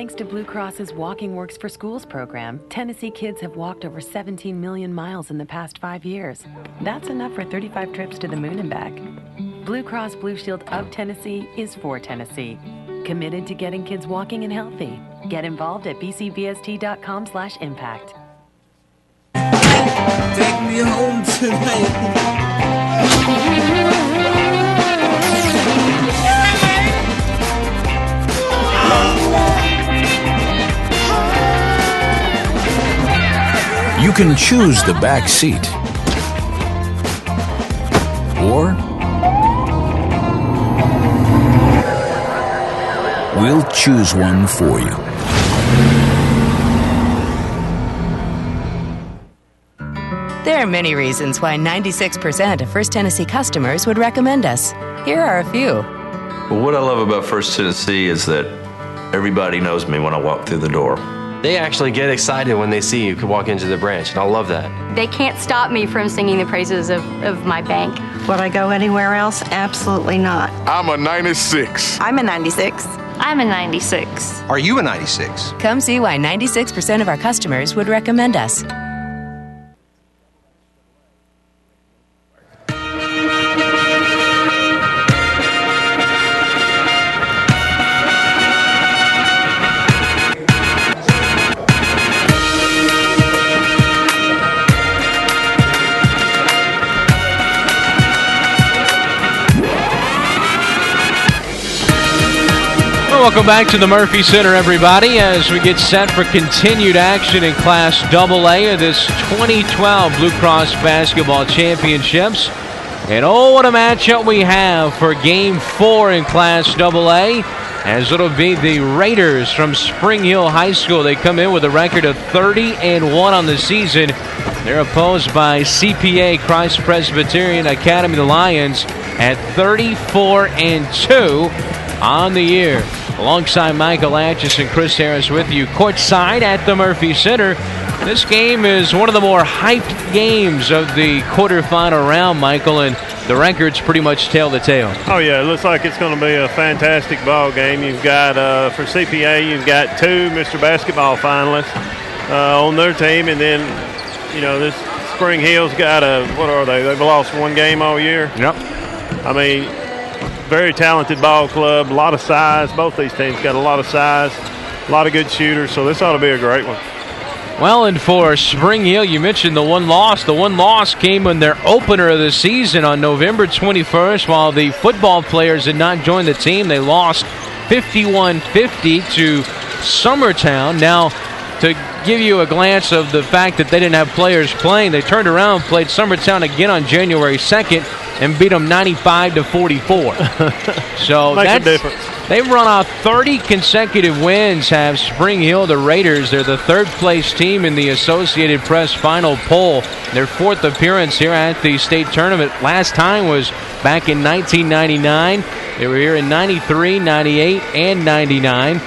Thanks to Blue Cross's Walking Works for Schools program, Tennessee kids have walked over 17 million miles in the past 5 years. That's enough for 35 trips to the moon and back. Blue Cross Blue Shield of Tennessee is for Tennessee. Committed to getting kids walking and healthy. Get involved at bcbst.com/impact. Take me home tonight. You can choose the back seat, or we'll choose one for you. There are many reasons why 96% of First Tennessee customers would recommend us. Here are a few. Well, what I love about First Tennessee is that everybody knows me when I walk through the door. They actually get excited when they see you walk into the branch, and I love that. They can't stop me from singing the praises of my bank. Would I go anywhere else? Absolutely not. I'm a 96. I'm a 96. I'm a 96. Are you a 96? Come see why 96% of our customers would recommend us. Welcome back to the Murphy Center, everybody, as we get set for continued action in Class AA of this 2012 Blue Cross Basketball Championships. And oh, what a matchup we have for Game 4 in Class AA, as it'll be the Raiders from Spring Hill High School. They come in with a record of 30-1 on the season. They're opposed by CPA Christ Presbyterian Academy, the Lions, at 34-2 on the year. Alongside Michael Atchison, Chris Harris with you courtside at the Murphy Center. This game is one of the more hyped games of the quarterfinal round, Michael, and the records pretty much tell the tale. Oh, yeah, it looks like it's going to be a fantastic ball game. You've got, for CPA, you've got 2 Mr. Basketball finalists on their team, and then, you know, this Spring Hill's got what are they? They've lost 1 game all year. Yep. I mean, very talented ball club, a lot of size. Both these teams got a lot of size, a lot of good shooters, so this ought to be a great one. Well, and for Spring Hill, you mentioned the one loss. The one loss came in their opener of the season on November 21st. While the football players did not join the team, they lost 51-50 to Summertown. Now, to give you a glance of the fact that they didn't have players playing, they turned around and played Summertown again on January 2nd and beat them 95-44. So makes a difference. They've run off 30 consecutive wins, have Spring Hill, the Raiders. They're the 3rd place team in the Associated Press final poll. Their 4th appearance here at the state tournament last time was back in 1999. They were here in 93, 98, and 99.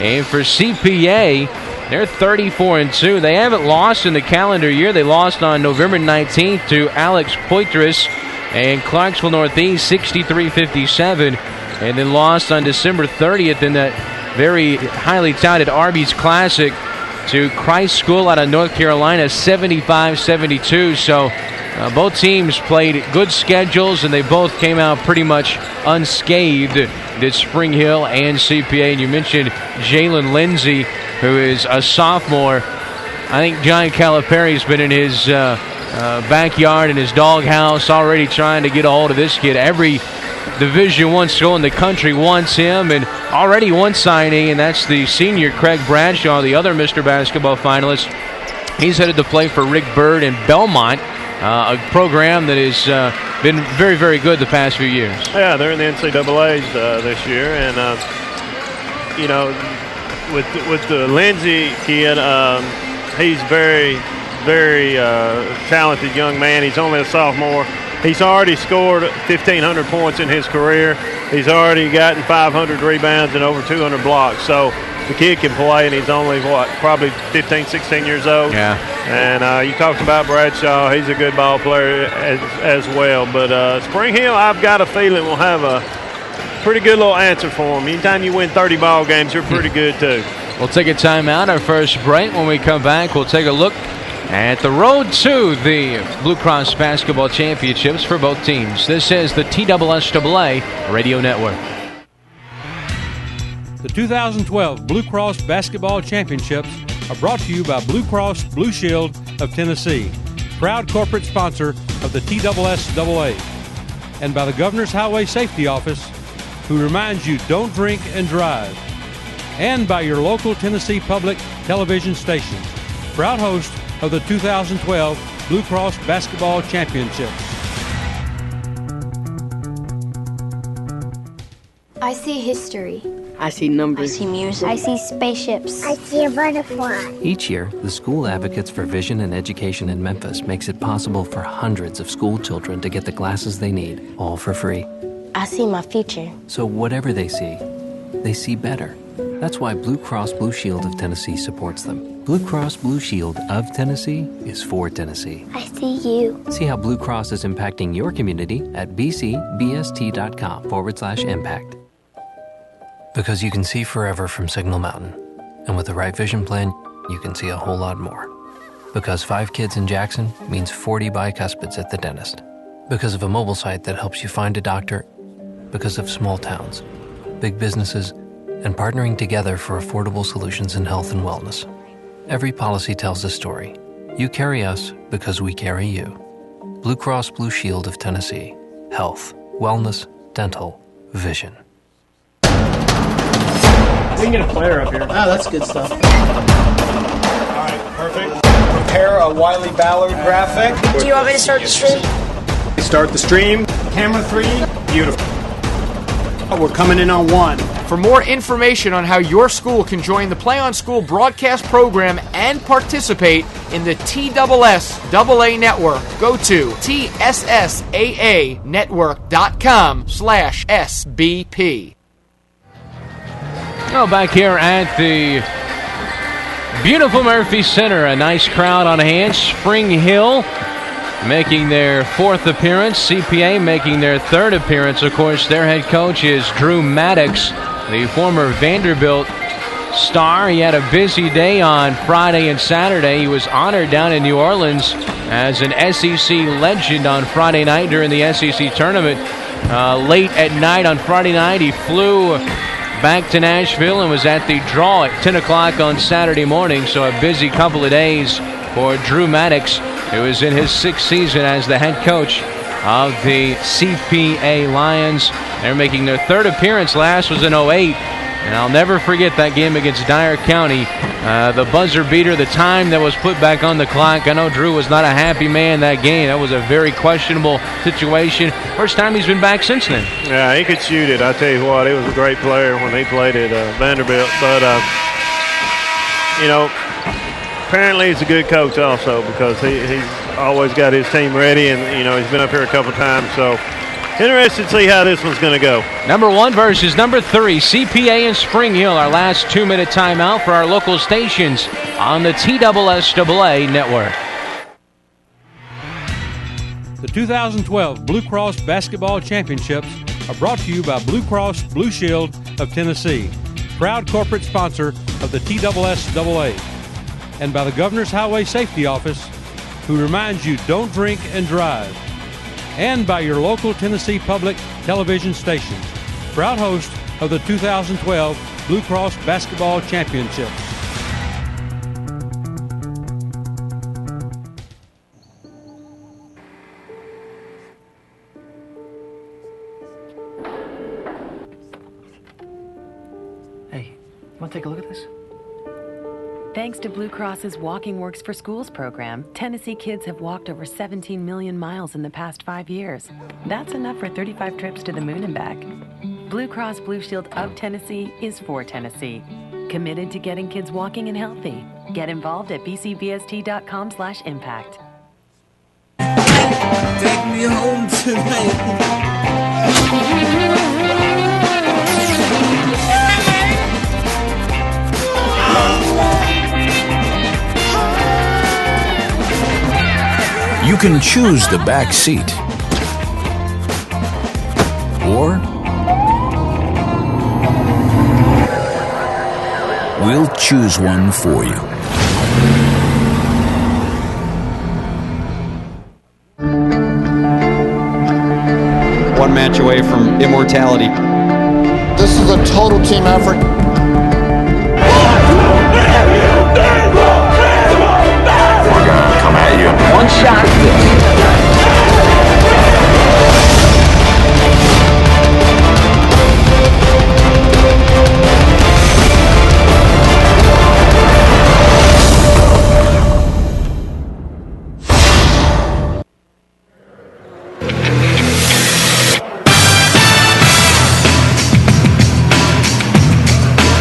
And for CPA, they're 34-2. They haven't lost in the calendar year. They lost on November 19th to Alex Poitras and Clarksville Northeast 63-57, and then lost on December 30th in that very highly touted Arby's Classic to Christ School out of North Carolina 75-72. So both teams played good schedules, and they both came out pretty much unscathed, did Spring Hill and CPA. And you mentioned Jalen Lindsay, who is a sophomore. I think John Calipari's been in his backyard in his doghouse already trying to get a hold of this kid. Every Division I school in the country wants him, and already one signee, and that's the senior Craig Bradshaw, the other Mr. Basketball finalist. He's headed to play for Rick Byrd in Belmont, a program that has been very, very good the past few years. Yeah, they're in the NCAAs this year, and you know, with the Lindsay kid, he's very talented young man. He's only a sophomore. He's already scored 1,500 points in his career. He's already gotten 500 rebounds and over 200 blocks. So the kid can play, and he's only, probably 15, 16 years old. Yeah. And you talked about Bradshaw. He's a good ball player as well. But Spring Hill, I've got a feeling, will have a pretty good little answer for him. Anytime you win 30 ball games, you're pretty good, too. We'll take a timeout, our first break. When we come back, we'll take a look at the road to the Blue Cross Basketball Championships for both teams. This is the TSSAA Radio Network. The 2012 Blue Cross Basketball Championships are brought to you by Blue Cross Blue Shield of Tennessee, proud corporate sponsor of the TSSAA, and by the Governor's Highway Safety Office, who reminds you don't drink and drive, and by your local Tennessee Public Television station, proud host of the 2012 Blue Cross Basketball Championships. I see history. I see numbers. I see music. I see spaceships. I see a butterfly. Each year, the School Advocates for Vision and Education in Memphis makes it possible for hundreds of school children to get the glasses they need, all for free. I see my future. So whatever they see better. That's why Blue Cross Blue Shield of Tennessee supports them. Blue Cross Blue Shield of Tennessee is for Tennessee. I see you. See how Blue Cross is impacting your community at bcbst.com/impact. Because you can see forever from Signal Mountain. And with the right vision plan, you can see a whole lot more. Because 5 kids in Jackson means 40 bicuspids at the dentist. Because of a mobile site that helps you find a doctor. Because of small towns, big businesses, and partnering together for affordable solutions in health and wellness. Every policy tells a story. You carry us because we carry you. Blue Cross Blue Shield of Tennessee. Health, wellness, dental, vision. We can get a player up here. Oh, that's good stuff. All right, perfect. Prepare a Wiley Ballard graphic. Do you want me to start the stream? Start the stream. Camera 3. Beautiful. We're coming in on 1. For more information on how your school can join the Play on School broadcast program and participate in the TSSAA network, go to TSSAAnetwork.com/SBP. Well, back here at the beautiful Murphy Center, a nice crowd on hand. Spring Hill making their 4th appearance. CPA making their 3rd appearance. Of course, their head coach is Drew Maddox, the former Vanderbilt star. He had a busy day on Friday and Saturday. He was honored down in New Orleans as an SEC legend on Friday night during the SEC tournament. Late at night on Friday night, he flew back to Nashville and was at the draw at 10 o'clock on Saturday morning. So a busy couple of days for Drew Maddox, who is in his 6th season as the head coach of the CPA Lions. They're making their 3rd appearance. Last was in 08. And I'll never forget that game against Dyer County. The buzzer beater, the time that was put back on the clock. I know Drew was not a happy man that game. That was a very questionable situation. First time he's been back since then. Yeah, he could shoot it. I tell you what, he was a great player when he played at Vanderbilt. But, apparently he's a good coach also, because he's always got his team ready, and, he's been up here a couple times. So, interested to see how this one's going to go. Number 1 versus number 3, CPA and Spring Hill. Our last 2-minute timeout for our local stations on the TSSAA network. The 2012 Blue Cross Basketball Championships are brought to you by Blue Cross Blue Shield of Tennessee, proud corporate sponsor of the TSSAA, and by the Governor's Highway Safety Office, who reminds you don't drink and drive, and by your local Tennessee Public Television station, proud host of the 2012 Blue Cross Basketball Championships. Hey, you want to take a look at this? Thanks to Blue Cross's Walking Works for Schools program, Tennessee kids have walked over 17 million miles in the past 5 years. That's enough for 35 trips to the moon and back. Blue Cross Blue Shield of Tennessee is for Tennessee. Committed to getting kids walking and healthy. Get involved at bcbst.com/impact. Take me home tonight. You can choose the back seat, We'll choose one for you. One match away from immortality. This is a total team effort. We're gonna come at you. One shot.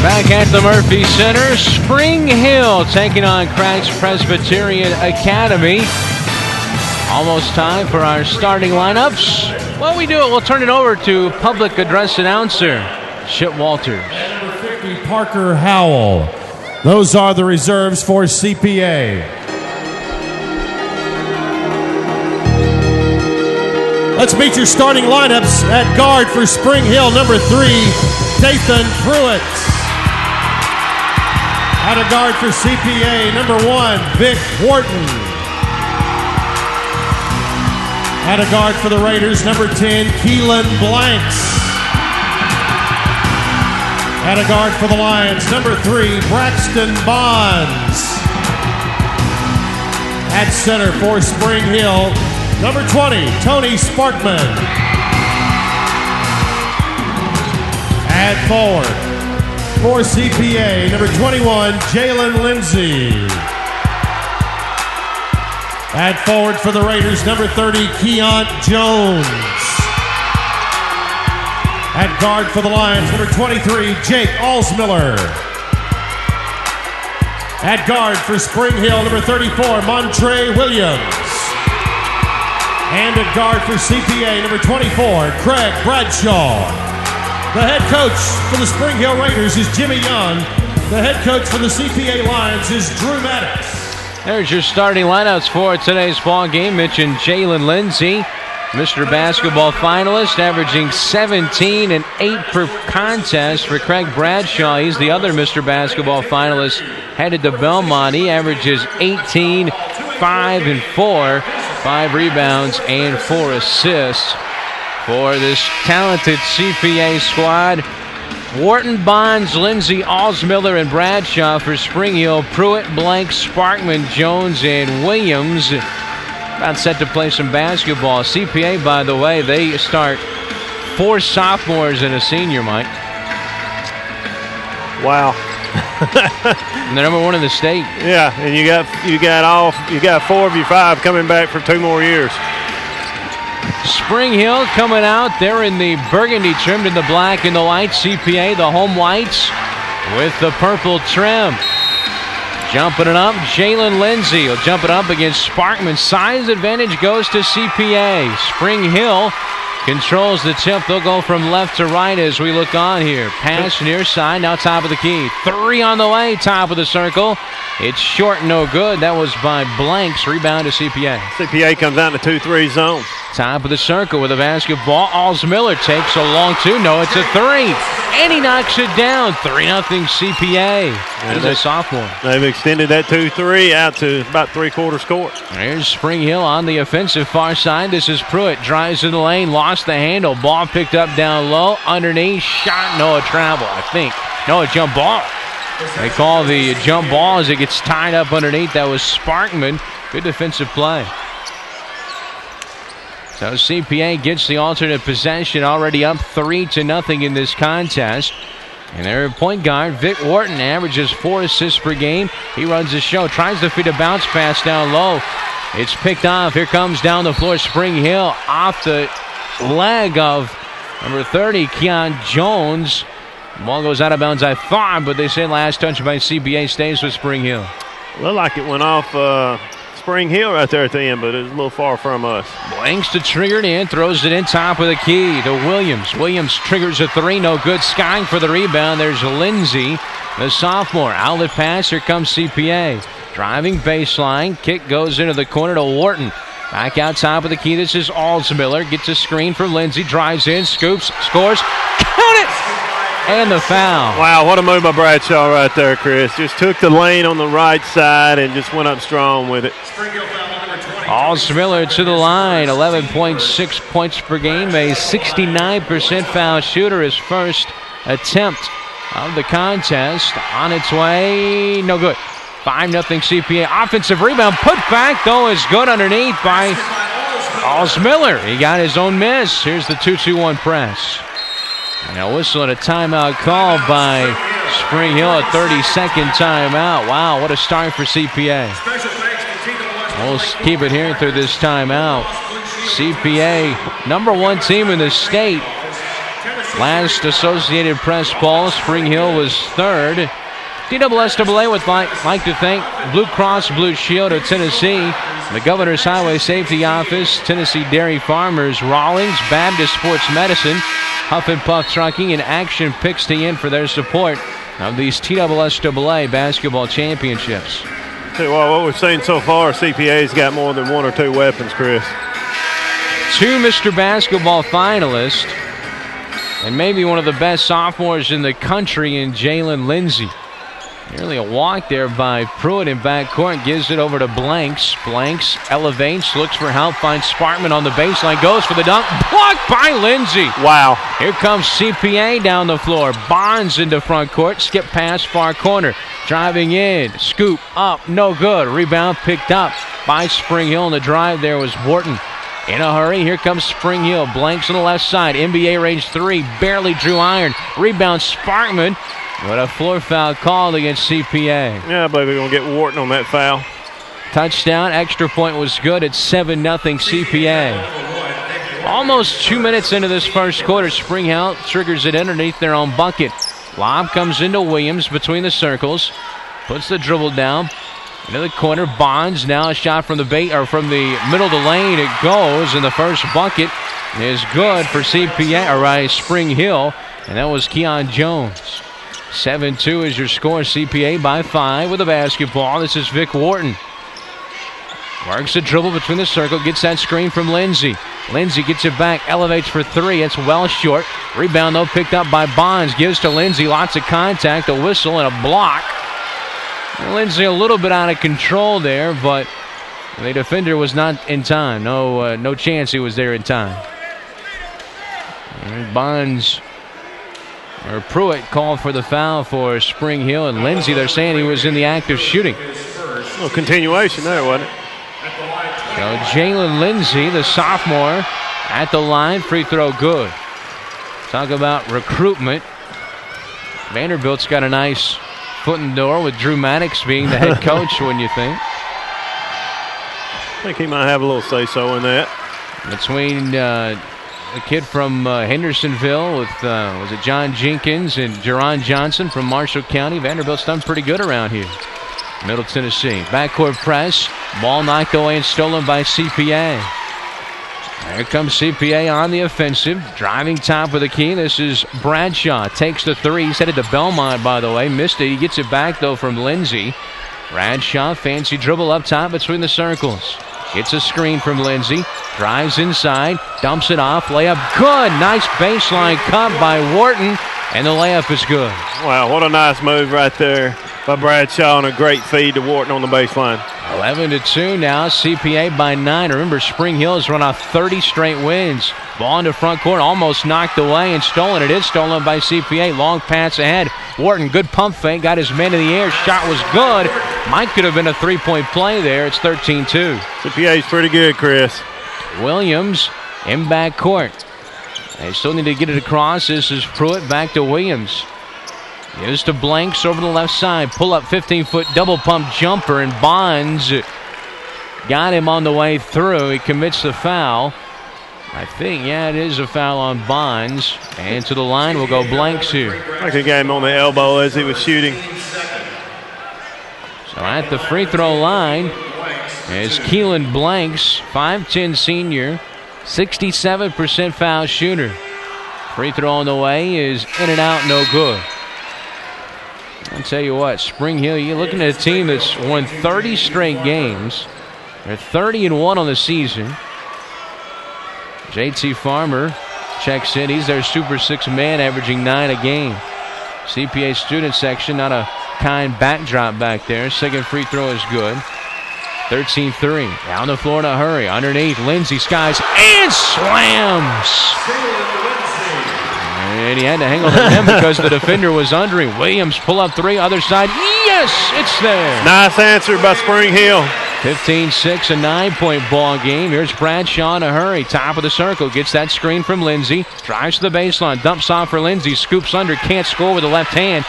Back at the Murphy Center, Spring Hill taking on Craig's Presbyterian Academy. Almost time for our starting lineups. While we do it, we'll turn it over to public address announcer Chip Walters. Number 50, Parker Howell. Those are the reserves for CPA. Let's meet your starting lineups. At guard for Spring Hill, number 3, Dathan Pruitt. At a guard for CPA, number 1, Vic Wharton. At a guard for the Raiders, number 10, Keelan Blanks. At a guard for the Lions, number 3, Braxton Bonds. At center for Spring Hill, number 20, Tony Sparkman. At forward for CPA, number 21, Jalen Lindsay. At forward for the Raiders, number 30, Keont Jones. At guard for the Lions, number 23, Jake Alsmiller. At guard for Spring Hill, number 34, Montre Williams. And at guard for CPA, number 24, Craig Bradshaw. The head coach for the Spring Hill Raiders is Jimmy Young. The head coach for the CPA Lions is Drew Maddox. There's your starting lineups for today's ball game. Mentioned Jalen Lindsay, Mr. Basketball finalist, averaging 17 and 8 per contest. For Craig Bradshaw, he's the other Mr. Basketball finalist, headed to Belmont. He averages 18, 5 and 4, 5 rebounds and 4 assists. For this talented CPA squad, Wharton, Bonds, Lindsay, Alsmiller, and Bradshaw. For Spring Hill, Pruitt, Blank, Sparkman, Jones, and Williams. About set to play some basketball. CPA, by the way, they start 4 sophomores and a senior, Mike. Wow. And they're number 1 in the state. Yeah, and you got 4 of your 5 coming back for 2 more years. Spring Hill coming out. They're in the burgundy trimmed in the black and the white. CPA, the home whites with the purple trim. Jumping it up, Jalen Lindsay will jump it up against Sparkman. Size advantage goes to CPA. Spring Hill controls the tip. They'll go from left to right as we look on here. Pass near side, now top of the key. 3 on the way, top of the circle. It's short, no good. That was by Blanks. Rebound to CPA. CPA comes out in the 2-3 zone. Top of the circle with a basketball. Alsmiller takes a long 2. No, it's a 3. And he knocks it down. 3-0 CPA. He's a sophomore. They've extended that 2-3 out to about 3/4 court. There's Spring Hill on the offensive far side. This is Pruitt. Drives in the lane. Lost the handle. Ball picked up down low. Underneath. Shot. No, a travel, I think. No, a jump ball. They call the jump ball as it gets tied up underneath. That was Sparkman. Good defensive play. So CPA gets the alternate possession, already up 3-0 in this contest. And their point guard, Vic Wharton, averages 4 assists per game. He runs the show, tries to feed a bounce pass down low. It's picked off. Here comes down the floor Spring Hill off the leg of number 30, Keont Jones. Ball goes out of bounds, I thought, but they say last touch by CPA stays with Spring Hill. Looked like it went off Spring Hill right there at the end, but it was a little far from us. Blanks to trigger it in, throws it in top of the key to Williams. Williams triggers a 3, no good. Skying for the rebound. There's Lindsay, the sophomore. Outlet pass, here comes CPA. Driving baseline, kick goes into the corner to Wharton. Back out top of the key, this is Alsmiller. Gets a screen for Lindsay, drives in, scoops, scores. Count it! and the foul. Wow, what a move by Bradshaw right there, Chris. Just took the lane on the right side and just went up strong with it. Alsmiller to the line, 11.6 points per game, a 69% foul shooter. His first attempt of the contest on its way, no good. 5-0 CPA. Offensive rebound, put back, though, is good underneath by Alsmiller. He got his own miss. Here's the 2-2-1 press. And a whistle and a timeout call by Spring Hill, a 30-second timeout. Wow, what a start for CPA. We'll keep it here through this timeout. CPA, #1 team in the state. Last Associated Press poll, Spring Hill was third. TSSAA would like to thank Blue Cross Blue Shield of Tennessee, the Governor's Highway Safety Office, Tennessee Dairy Farmers, Rawlings, Baptist Sports Medicine, Huff and Puff Trucking, and Action Picks TN for their support of these TSSAA basketball championships. Well, what we've seen so far, CPA's got more than one or two weapons, Chris. 2 Mr. Basketball finalists, and maybe one of the best sophomores in the country in Jalen Lindsey. Nearly a walk there by Pruitt in backcourt. Gives it over to Blanks. Blanks elevates, looks for help, finds Sparkman on the baseline, goes for the dunk. Blocked by Lindsey. Wow. Here comes CPA down the floor. Bonds into front court. Skip pass far corner. Driving in. Scoop up. No good. Rebound picked up by Spring Hill. And the drive there was Wharton. In a hurry, here comes Spring Hill. Blanks on the left side. NBA range 3. Barely drew iron. Rebound Sparkman. What a floor foul called against CPA. Yeah, I believe we're going to get Wharton on that foul. Touchdown. Extra point was good at 7-0 CPA. Almost 2 minutes into this first quarter, Spring Hill triggers it underneath their own bucket. Lob comes into Williams between the circles. Puts the dribble down. Into the corner. Bonds now a shot from the middle of the lane. It goes, and the first bucket is good for CPA, or Spring Hill, and that was Keon Jones. 7-2 is your score. CPA by 5 with a basketball. This is Vic Wharton. Works the dribble between the circle. Gets that screen from Lindsey. Lindsey gets it back. Elevates for 3. It's well short. Rebound, though, picked up by Bonds. Gives to Lindsey. Lots of contact. A whistle and a block. Lindsey a little bit out of control there, but the defender was not in time. No chance he was there in time. And Bonds... Pruitt called for the foul for Spring Hill, and Lindsey, they're saying he was in the act of shooting. Well, continuation there, wasn't it? So Jalen Lindsey, the sophomore, at the line, free throw good. Talk about recruitment. Vanderbilt's got a nice foot in the door with Drew Maddox being the head coach, wouldn't you think? I think he might have a little say-so in that. Between a kid from Hendersonville with, was it John Jenkins and Jerron Johnson from Marshall County. Vanderbilt's done pretty good around here. Middle Tennessee. Backcourt press. Ball knocked away and stolen by CPA. Here comes CPA on the offensive. Driving top of the key. This is Bradshaw. Takes the 3. He's headed to Belmont, by the way. Missed it. He gets it back, though, from Lindsey. Bradshaw, fancy dribble up top between the circles. Gets a screen from Lindsey. Drives inside. Dumps it off. Layup good. Nice baseline cut by Wharton. And the layup is good. Wow, what a nice move right there by Bradshaw, and a great feed to Wharton on the baseline. 11-2 now. CPA by 9. Remember, Spring Hill has run off 30 straight wins. Ball into front court. Almost knocked away and stolen. It is stolen by CPA. Long pass ahead. Wharton, good pump fake. Got his man in the air. Shot was good. Might could have been a three-point play there. It's 13-2. CPA's pretty good, Chris. Williams in back court. They still need to get it across. This is Pruitt back to Williams. Gives to Blanks over the left side. Pull up 15-foot double pump jumper, and Bonds got him on the way through. He commits the foul. I think, yeah, it is a foul on Bonds. And to the line will go Blanks here. Like he got him on the elbow as he was shooting. So at the free throw line is Keelan Blanks, 5'10 senior, 67% foul shooter. Free throw on the way is in and out, no good. I'll tell you what, Spring Hill, you're looking at a team that's won 30 straight games. They're 30-1 on the season. JT Farmer checks in. He's their Super 6 man, averaging 9 a game. CPA student section, not a kind backdrop back there. Second free throw is good. 13-3. Down the floor in a hurry. Underneath, Lindsey skies and slams. And he had to hang on the rim because the defender was under him. Williams pull up three, other side. Yes, it's there. Nice answer by Spring Hill. 15-6, a 9-point ball game. Here's Bradshaw in a hurry. Top of the circle. Gets that screen from Lindsey. Drives to the baseline. Dumps off for Lindsey. Scoops under. Can't score with the left hand.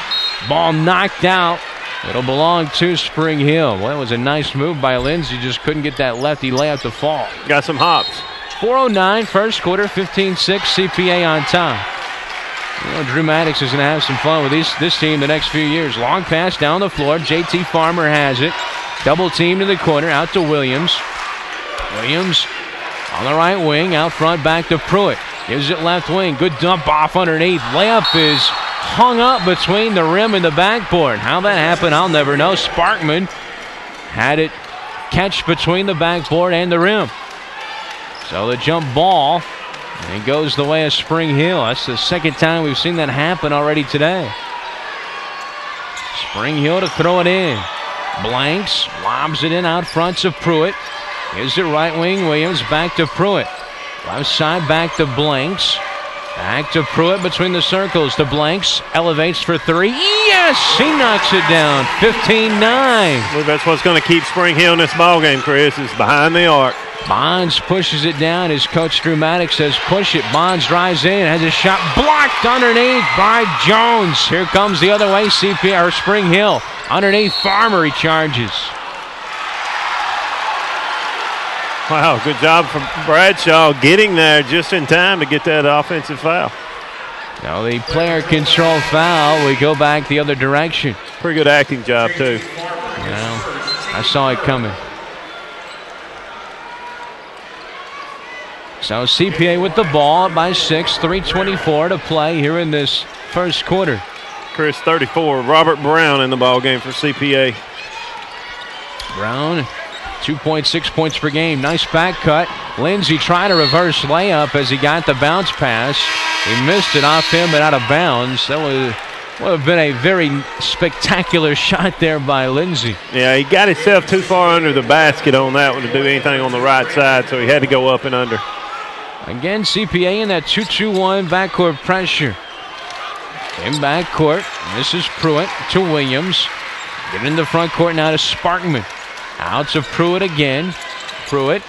Ball knocked out. It'll belong to Spring Hill. Well, it was a nice move by Lindsey. Just couldn't get that lefty layup to fall. Got some hops. 4:09, first quarter. 15-6, CPA on top. You know, Drew Maddox is going to have some fun with this team the next few years. Long pass down the floor. JT Farmer has it. Double teamed in the corner. Out to Williams. Williams on the right wing. Out front, back to Pruitt. Gives it left wing. Good dump off underneath. Layup is hung up between the rim and the backboard. How that happened, I'll never know. Sparkman had it catch between the backboard and the rim. So the jump ball, and it goes the way of Spring Hill. That's the second time we've seen that happen already today. Spring Hill to throw it in. Blanks, lobs it in out front to Pruitt. Here's the right wing, Williams back to Pruitt. Left side back to Blanks. Back to Pruitt between the circles. To Blanks, elevates for three. Yes, he knocks it down. 15-9. Well, that's what's going to keep Spring Hill in this ballgame, Chris, is behind the arc. Bonds pushes it down. His coach Drew Maddox says push it. Bonds drives in, has a shot blocked underneath by Jones. Here comes the other way, CPA or Spring Hill. Underneath Farmer, he charges. Wow, good job from Bradshaw getting there just in time to get that offensive foul. Now the player control foul. We go back the other direction. Pretty good acting job, too. Well, I saw it coming. So CPA with the ball by 6, 3:24 to play here in this first quarter. Chris, 34. Robert Brown in the ball game for CPA. Brown, 2.6 points per game. Nice back cut. Lindsey trying to reverse layup as he got the bounce pass. He missed it off him and out of bounds. That would have been a very spectacular shot there by Lindsey. Yeah, he got himself too far under the basket on that one to do anything on the right side, so he had to go up and under. Again, CPA in that 2-2-1 backcourt pressure. In backcourt, this is Pruitt to Williams. Get in the front court now to Sparkman. Out to Pruitt again. Pruitt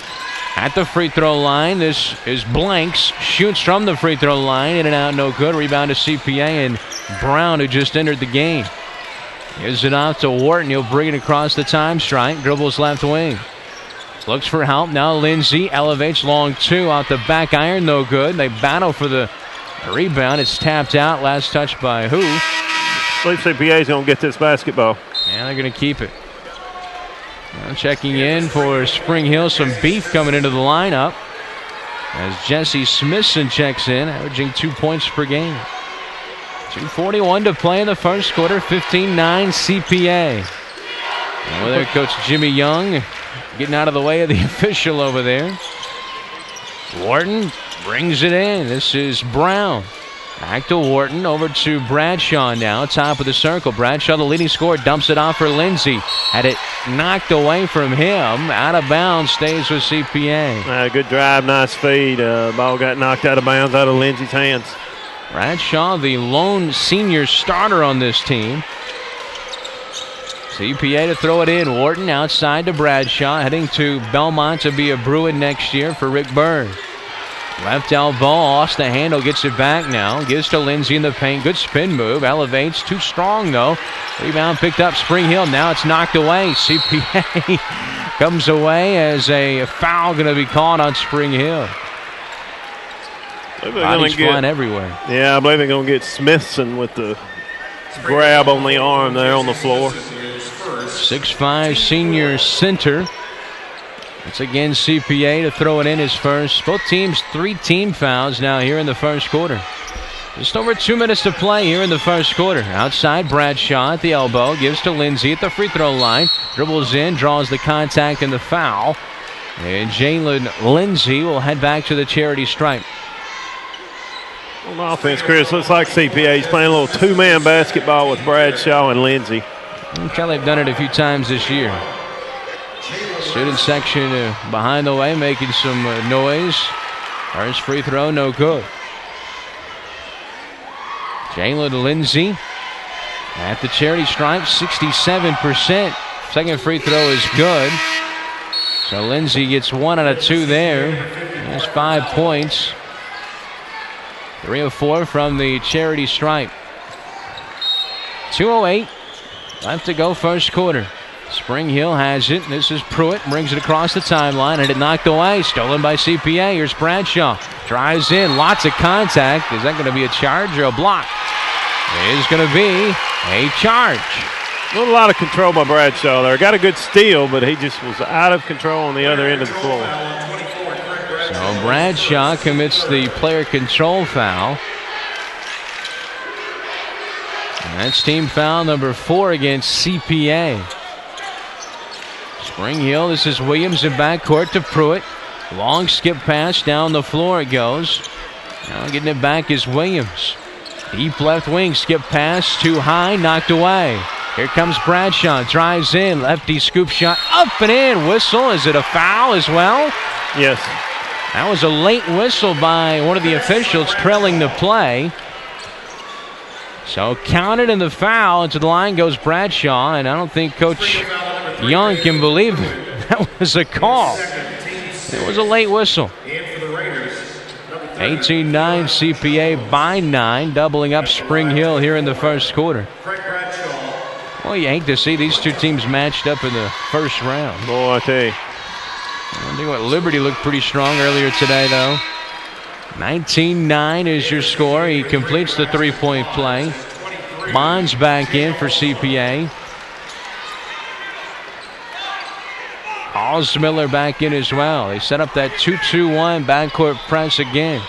at the free throw line. This is Blanks. Shoots from the free throw line. In and out, no good. Rebound to CPA and Brown, who just entered the game. Gives it off to Wharton. He'll bring it across the time stripe. Dribbles left wing. Looks for help. Now Lindsey elevates long two. Out the back iron, no good. They battle for the rebound. It's tapped out. Last touch by who? I believe CPA's going to get this basketball. Yeah, they're going to keep it. Now checking in for Spring Hill. Some beef coming into the lineup as Jesse Smithson checks in, averaging 2 points per game. 2:41 to play in the first quarter. 15-9 CPA. And with their coach Jimmy Young getting out of the way of the official over there. Wharton brings it in. This is Brown. Back to Wharton, over to Bradshaw now, top of the circle. Bradshaw, the leading scorer, dumps it off for Lindsey. Had it knocked away from him. Out of bounds, stays with CPA. Good drive, nice feed. Ball got knocked out of bounds out of Lindsey's hands. Bradshaw, the lone senior starter on this team. CPA to throw it in. Wharton outside to Bradshaw, heading to Belmont to be a Bruin next year for Rick Byrd. Left elbow, lost the handle, gets it back now. Gives to Lindsey in the paint. Good spin move. Elevates. Too strong, though. Rebound picked up Spring Hill. Now it's knocked away. CPA comes away as a foul going to be called on Spring Hill. Bodies flying everywhere. Yeah, I believe they're going to get Smithson with the grab on the arm there on the floor. 6'5" senior center. It's again CPA to throw it in his first. Both teams 3 team fouls now here in the first quarter. Just over 2 minutes to play here in the first quarter. Outside Bradshaw at the elbow. Gives to Lindsey at the free throw line. Dribbles in, draws the contact and the foul. And Jalen Lindsey will head back to the charity stripe. On offense, Chris, looks like CPA's playing a little two-man basketball with Bradshaw and Lindsay. They've done it a few times this year. Student section behind the way making some noise. First free throw, no good. Jalen Lindsay at the charity stripe, 67%. Second free throw is good. So Lindsay gets 1 out of 2 there. There's 5 points. 3 of 4 from the charity stripe. 2:08 left to go first quarter. Spring Hill has it. This is Pruitt. Brings it across the timeline. And it knocked away. Stolen by CPA. Here's Bradshaw. Drives in. Lots of contact. Is that going to be a charge or a block? It is going to be a charge. A lot of control by Bradshaw there. Got a good steal, but he just was out of control on the other end of the floor. So Bradshaw commits the player control foul. And that's team foul number 4 against CPA. Spring Hill, this is Williams in backcourt to Pruitt. Long skip pass down the floor it goes. Now getting it back is Williams. Deep left wing, skip pass, too high, knocked away. Here comes Bradshaw, drives in, lefty scoop shot, up and in, whistle. Is it a foul as well? Yes. That was a late whistle by one of the officials trailing the play. So counted in the foul, and to the line goes Bradshaw, and I don't think Coach Young can believe it. That was a call. It was a late whistle. 18-9 CPA by 9, doubling up Spring Hill here in the first quarter. Well, you hate to see these two teams matched up in the first round. Boy, I tell you. I think what Liberty looked pretty strong earlier today, though. 19-9 is your score. He completes the three-point play. Bonds back in for CPA. Miller back in as well. They set up that 2-2-1 backcourt press again.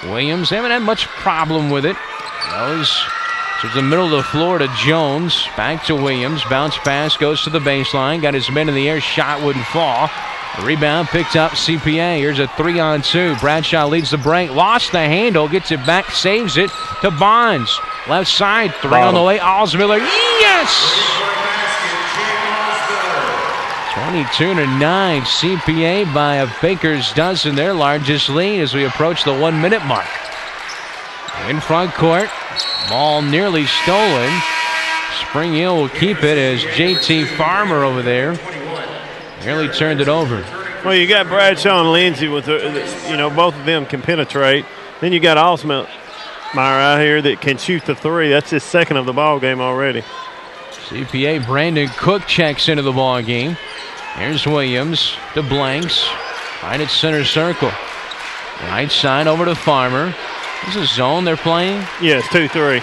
Williams, they haven't had much problem with it. Goes to the middle of the floor to Jones. Back to Williams. Bounce pass goes to the baseline. Got his men in the air. Shot wouldn't fall. The rebound picked up CPA. Here's a 3-on-2. Bradshaw leads the break. Lost the handle. Gets it back. Saves it to Bonds. Left side. 3 on the way. Miller. Yes! 22-9. CPA by a baker's dozen. Their largest lead as we approach the 1-minute mark. In front court. Ball nearly stolen. Spring Hill will keep it as JT Farmer over there nearly turned it over. Well, you got Bradshaw and Lindsay with both of them can penetrate. Then you got Osmeyer out here that can shoot the three. That's his second of the ball game already. CPA Brandon Cook checks into the ball game. Here's Williams to Blanks. Right at center circle. Right side over to Farmer. This is zone they're playing? Yes, 2-3.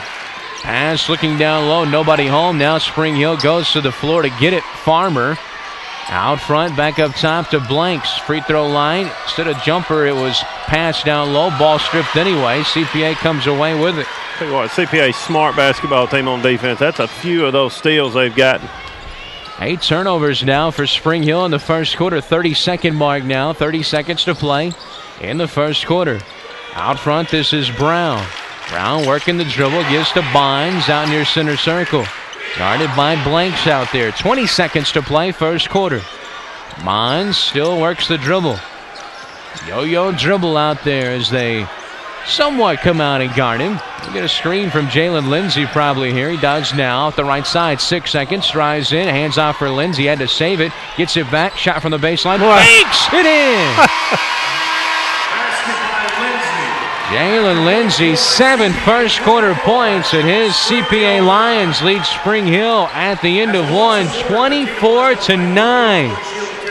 Pass looking down low. Nobody home. Now Spring Hill goes to the floor to get it. Farmer out front, back up top to Blanks. Free throw line. Instead of jumper, it was passed down low. Ball stripped anyway. CPA comes away with it. Tell you what, CPA's smart basketball team on defense. That's a few of those steals they've gotten. 8 turnovers now for Spring Hill in the first quarter. 30-second mark now. 30 seconds to play in the first quarter. Out front, this is Brown. Brown working the dribble, gives to Bonds out near center circle. Guarded by Blanks out there. 20 seconds to play, first quarter. Bonds still works the dribble. Yo-yo dribble out there as they somewhat come out and guard him. You get a screen from Jalen Lindsay probably here. He does now at the right side. 6 seconds, drives in, hands off for Lindsay. Had to save it. Gets it back, shot from the baseline. Banks it in! Jalen Lindsay, 7 first quarter points, and his CPA Lions lead Spring Hill at the end of one, 24-9.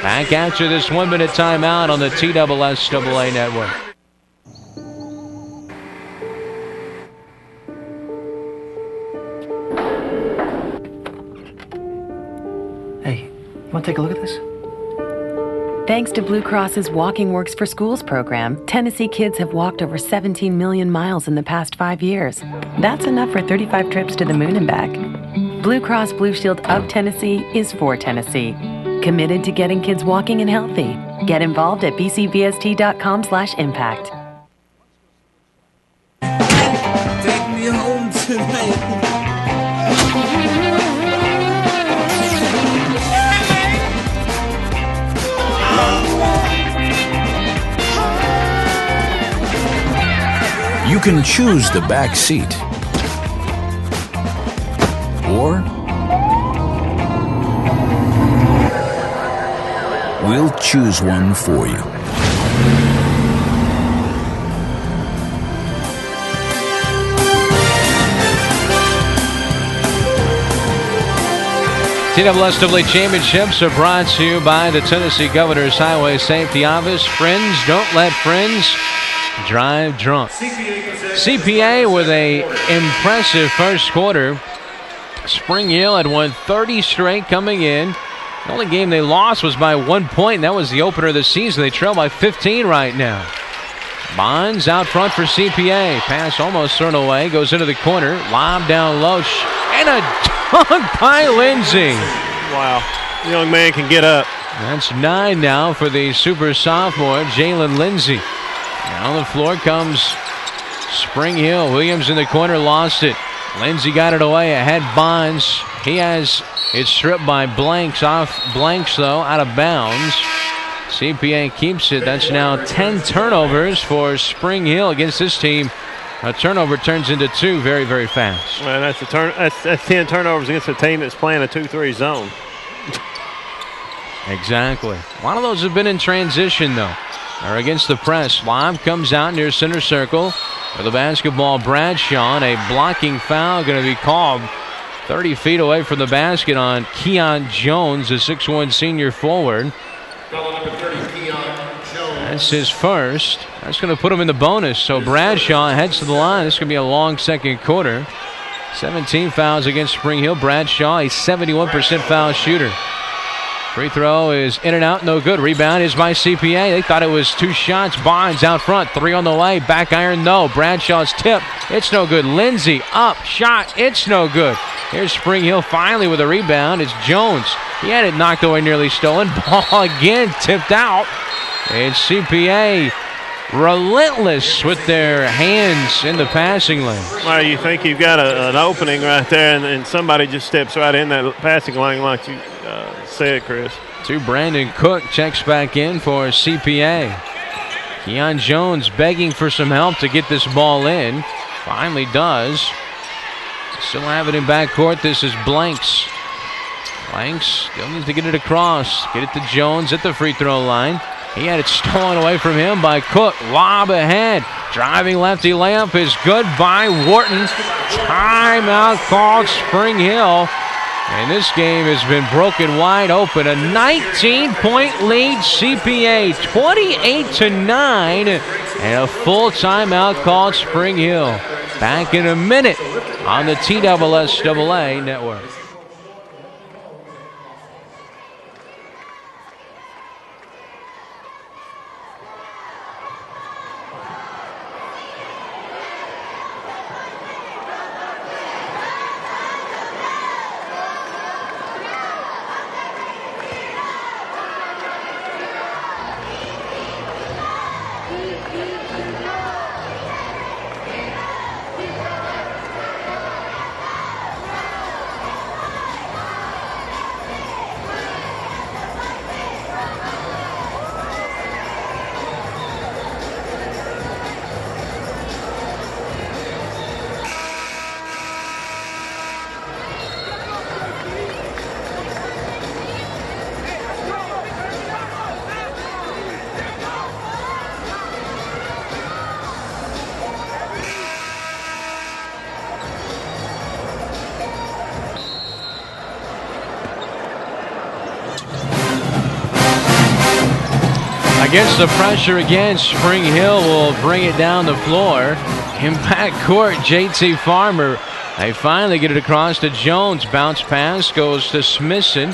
Back after this 1-minute timeout on the TSSAA network. Hey, you want to take a look at this? Thanks to Blue Cross's Walking Works for Schools program, Tennessee kids have walked over 17 million miles in the past 5 years. That's enough for 35 trips to the moon and back. Blue Cross Blue Shield of Tennessee is for Tennessee. Committed to getting kids walking and healthy. Get involved at bcbst.com/impact. tonight. You can choose the back seat, or we'll choose one for you. TSSAA Championships are brought to you by the Tennessee Governor's Highway Safety Office. Friends, don't let friends drive drunk. CPA with a impressive first quarter. Spring Hill had won 30 straight coming in. The only game they lost was by 1 point, and that was the opener of the season. They trail by 15 right now. Bonds out front for CPA. Pass almost thrown away. Goes into the corner. Lob down low. And a dunk by Lindsay. Wow. The young man can get up. That's 9 now for the super sophomore, Jalen Lindsay. Down the floor comes Spring Hill. Williams in the corner, lost it. Lindsay got it away. Ahead Bonds. He has it stripped by Blanks. Off Blanks, though, out of bounds. CPA keeps it. That's now 10 turnovers for Spring Hill against this team. A turnover turns into 2 very, very fast. Well, that's 10 turnovers against a team that's playing a 2-3 zone. Exactly. A lot of those have been in transition, though. Or against the press. Lob comes out near center circle for the basketball. Bradshaw. And a blocking foul going to be called 30 feet away from the basket on Keon Jones, the 6'1 senior forward. That's his first. That's going to put him in the bonus. So Bradshaw heads to the line. This is going to be a long second quarter. 17 fouls against Spring Hill. Bradshaw, a 71% foul shooter. Free throw is in and out, no good. Rebound is by CPA. They thought it was 2 shots. Bonds out front, 3 on the way. Back iron, no. Bradshaw's tip. It's no good. Lindsay up, shot. It's no good. Here's Spring Hill finally with a rebound. It's Jones. He had it knocked away, nearly stolen. Ball again, tipped out. It's CPA relentless with their hands in the passing lane. Well, you think you've got an opening right there, and somebody just steps right in that passing lane like you said, Chris. To Brandon Cook, checks back in for CPA. Keon Jones begging for some help to get this ball in. Finally does. Still have it in backcourt. This is Blanks. Blanks still needs to get it across. Get it to Jones at the free throw line. He had it stolen away from him by Cook. Lob ahead. Driving lefty layup is good by Wharton. Timeout called Spring Hill. And this game has been broken wide open. A 19-point lead, CPA 28-9. And a full timeout called Spring Hill. Back in a minute on the TSSAA network. Against the pressure again, Spring Hill will bring it down the floor. In backcourt, JT Farmer. They finally get it across to Jones. Bounce pass goes to Smithson.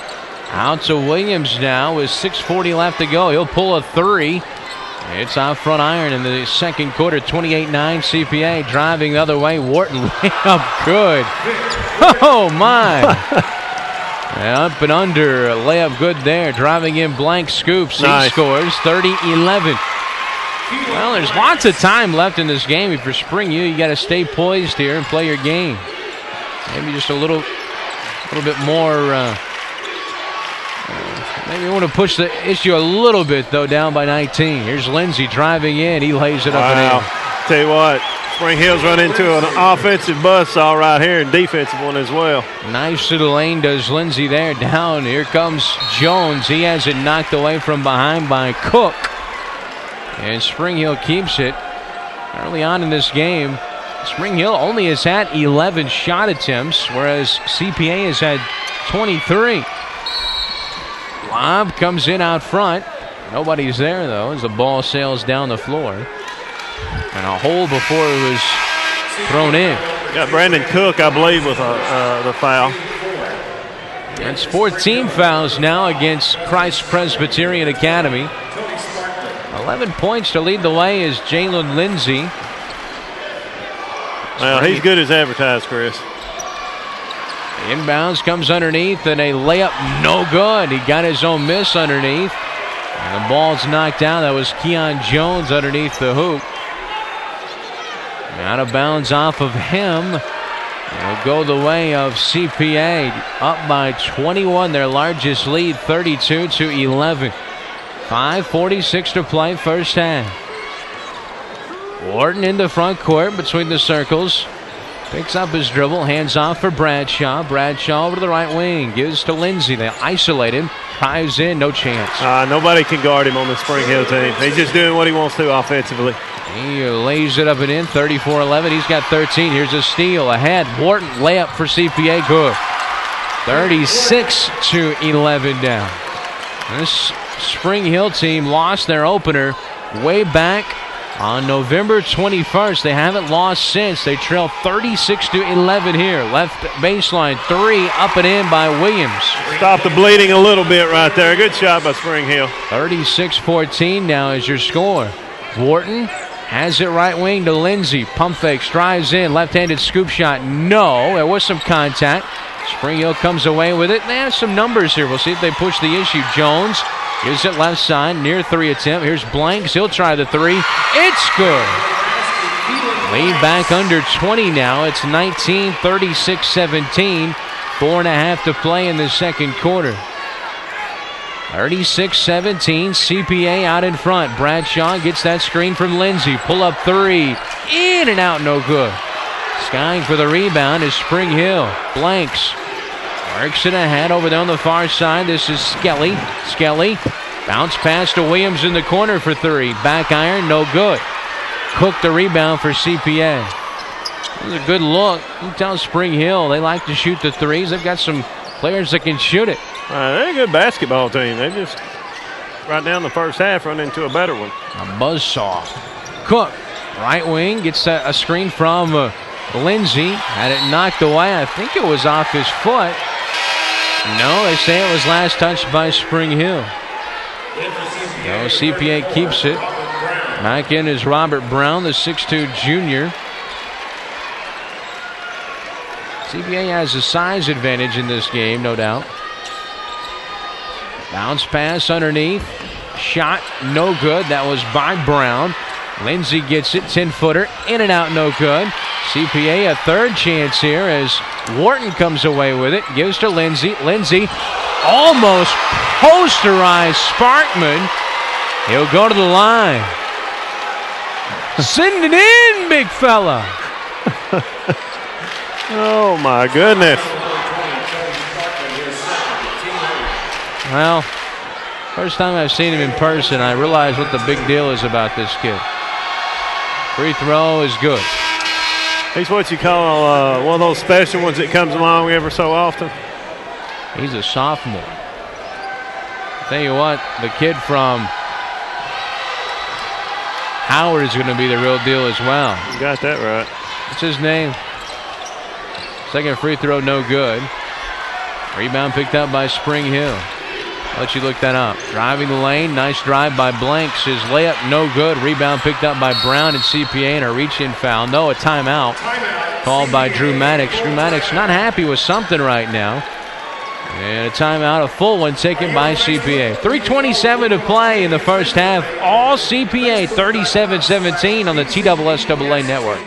Out to Williams now with 6:40 left to go. He'll pull a 3. It's off front iron in the second quarter. 28-9 CPA. Driving the other way. Wharton layup good. Oh, my. Up and under, layup good there. Driving in Blank scoops. Nice. He scores 30-11. Well, there's lots of time left in this game. If you're Spring Hill, you got to stay poised here and play your game. Maybe just a little bit more. Maybe you want to push the issue a little bit, though, down by 19. Here's Lindsey driving in. He lays it up and in. Tell you what, Spring Hill's run into an offensive buzzsaw right here and defensive one as well. Nice to the lane does Lindsey there. Down. Here comes Jones. He has it knocked away from behind by Cook. And Spring Hill keeps it. Early on in this game, Spring Hill only has had 11 shot attempts, whereas CPA has had 23. Lob comes in out front. Nobody's there, though, as the ball sails down the floor. And a hole before it was thrown in. Got Brandon Cook, I believe, with the foul. That's 14 fouls now against Christ Presbyterian Academy. 11 points to lead the way is Jalen Lindsey. Well, he's good as advertised, Chris. Inbounds comes underneath and a layup no good. He got his own miss underneath. And the ball's knocked out. That was Keon Jones underneath the hoop. Out of bounds off of him. It'll go the way of CPA. Up by 21, their largest lead, 32-11. 5:46 to play, first half. Wharton in the front court between the circles. Picks up his dribble, hands off for Bradshaw. Bradshaw over to the right wing, gives to Lindsey. They isolate him, drives in, no chance. Nobody can guard him on the Spring Hill team. He's just doing what he wants to offensively. He lays it up and in, 34-11. He's got 13. Here's a steal ahead. Wharton layup for CPA, good. 36-11 down. This Spring Hill team lost their opener way back on November 21st. They haven't lost since. They trail 36-11 here. Left baseline three, up and in by Williams. Stop the bleeding a little bit right there. Good shot by Spring Hill. 36-14 now is your score. Wharton has it right wing to Lindsey. Pump fake, drives in, left-handed scoop shot. No, there was some contact. Spring Hill comes away with it. They have some numbers here. We'll see if they push the issue. Jones gives it left side, near three attempt. Here's Blanks. He'll try the three. It's good. Lead back under 20 now. It's 19, 36-17. 4.5 to play in the second quarter. 36-17. CPA out in front. Bradshaw gets that screen from Lindsey. Pull up three. In and out, no good. Skying for the rebound is Spring Hill. Blanks works it ahead over there on the far side. This is Skelly. Skelly bounce pass to Williams in the corner for three. Back iron, no good. Cook the rebound for CPA. This is a good look. You tell Spring Hill they like to shoot the threes. They've got some players that can shoot it. They're a good basketball team. They just, right down the first half, run into a better one. A buzzsaw. Cook, right wing, gets a screen from Lindsey. Had it knocked away. I think it was off his foot. No, they say it was last touched by Spring Hill. No, CPA keeps it. Back in is Robert Brown, the 6'2 junior. CPA has a size advantage in this game, no doubt. Bounce pass underneath. Shot, no good. That was by Brown. Lindsey gets it, 10-footer, in and out, no good. CPA a third chance here as Wharton comes away with it. Gives to Lindsey. Lindsey almost posterized Sparkman. He'll go to the line. Send it in, big fella. Oh, my goodness. Well, first time I've seen him in person, I realize what the big deal is about this kid. Free throw is good. He's what you call one of those special ones that comes along ever so often. He's a sophomore. Tell you what, the kid from Howard is going to be the real deal as well. You got that right. What's his name? Second free throw, no good. Rebound picked up by Spring Hill. I'll let you look that up. Driving the lane, nice drive by Blanks. His layup, no good. Rebound picked up by Brown and CPA and a reach-in foul. No, a timeout called by Drew Maddox. Drew Maddox not happy with something right now. And a timeout, a full one taken by CPA. 3:27 to play in the first half. All CPA, 37-17 on the TSSAA network.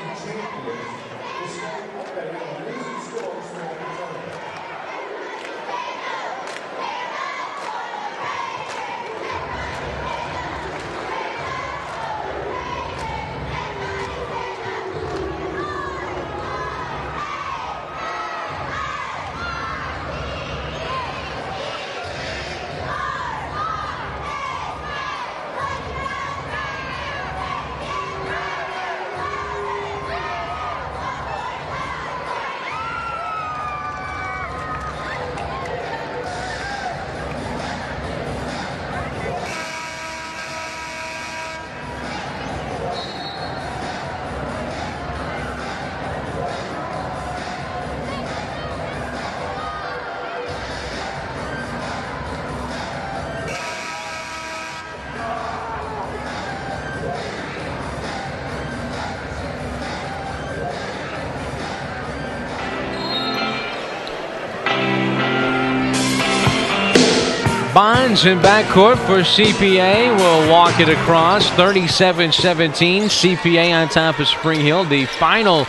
Bonds in backcourt for CPA will walk it across. 37-17. CPA on top of Spring Hill. The final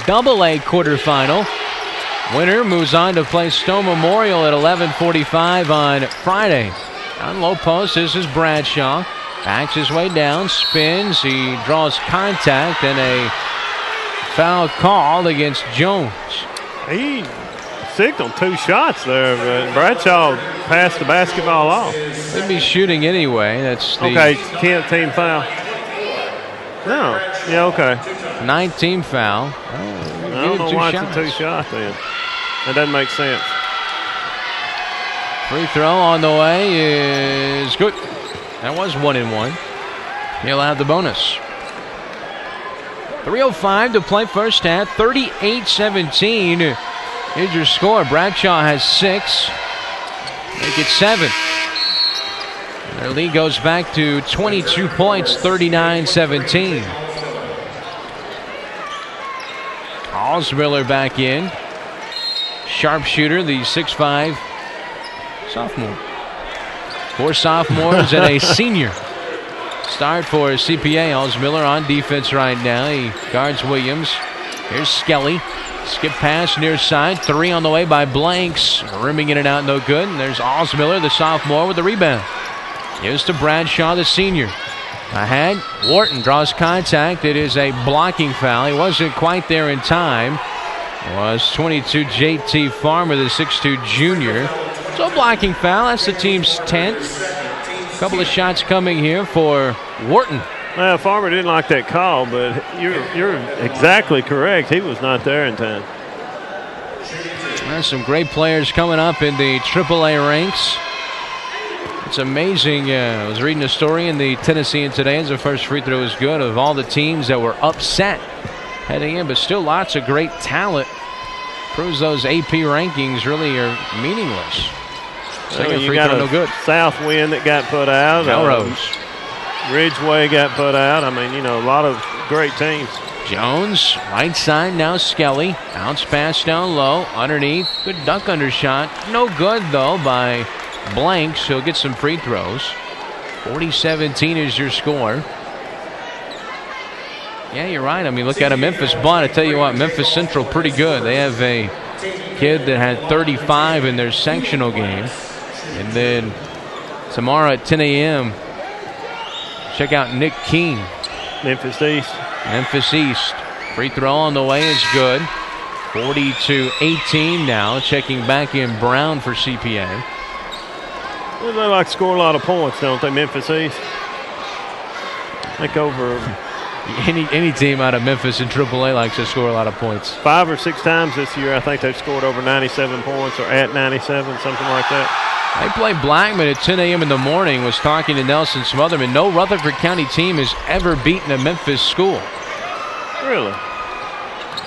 AA quarterfinal. Winner moves on to play Stone Memorial at 11:45 on Friday. On low post, this is Bradshaw. Backs his way down, spins. He draws contact and a foul called against Jones. He signaled 2 shots there, but Bradshaw passed the basketball off. They'd be shooting anyway. That's the okay. 10th team foul. No. Yeah. Okay. 9th foul. I don't know why it's a 2 shot then. That doesn't make sense. Free throw on the way is good. That was 1-1. He'll have the bonus. 3:05 to play first half. 38-17. Here's your score. Bradshaw has 6. Make it 7. Their lead goes back to 22 points, 39-17. Allsmiller back in. Sharpshooter, the 6'5" sophomore. 4 sophomores and a senior. Start for CPA. Allsmiller on defense right now. He guards Williams. Here's Skelly. Skip pass near side. 3 on the way by Blanks. Rimming in and out, no good. And there's Allsmiller, the sophomore, with the rebound. Gives to Bradshaw, the senior. Ahead. Wharton draws contact. It is a blocking foul. He wasn't quite there in time. It was 22 JT Farmer, the 6'2" junior. So blocking foul. That's the team's 10th. A couple of shots coming here for Wharton. Well, Farmer didn't like that call, but you're exactly correct. He was not there in time. There's some great players coming up in the AAA ranks. It's amazing. I was reading a story in the Tennessean today as the first free throw was good of all the teams that were upset heading in, but still lots of great talent. Proves those AP rankings really are meaningless. Second free throw, no good. Southwind that got put out. Melrose. Ridgeway got put out. I mean, a lot of great teams. Jones, right side now, Skelly. Bounce pass down low, underneath. Good dunk undershot. No good, though, by Blanks. He'll get some free throws. 40-17 is your score. Yeah, you're right. I mean, look at a Memphis Bond. I tell you what, Memphis Central pretty good. They have a kid that had 35 in their sectional game. And then tomorrow at 10 a.m., check out Nick King. Memphis East. Memphis East. Free throw on the way is good. 40-18 now. Checking back in Brown for CPA. Well, they like to score a lot of points, don't they, Memphis East? I think over... Any team out of Memphis in AAA likes to score a lot of points. 5 or 6 times this year, I think they've scored over 97 points or at 97, something like that. They play Blackman at 10 a.m. in the morning. Was talking to Nelson Smotherman. No Rutherford County team has ever beaten a Memphis school. Really?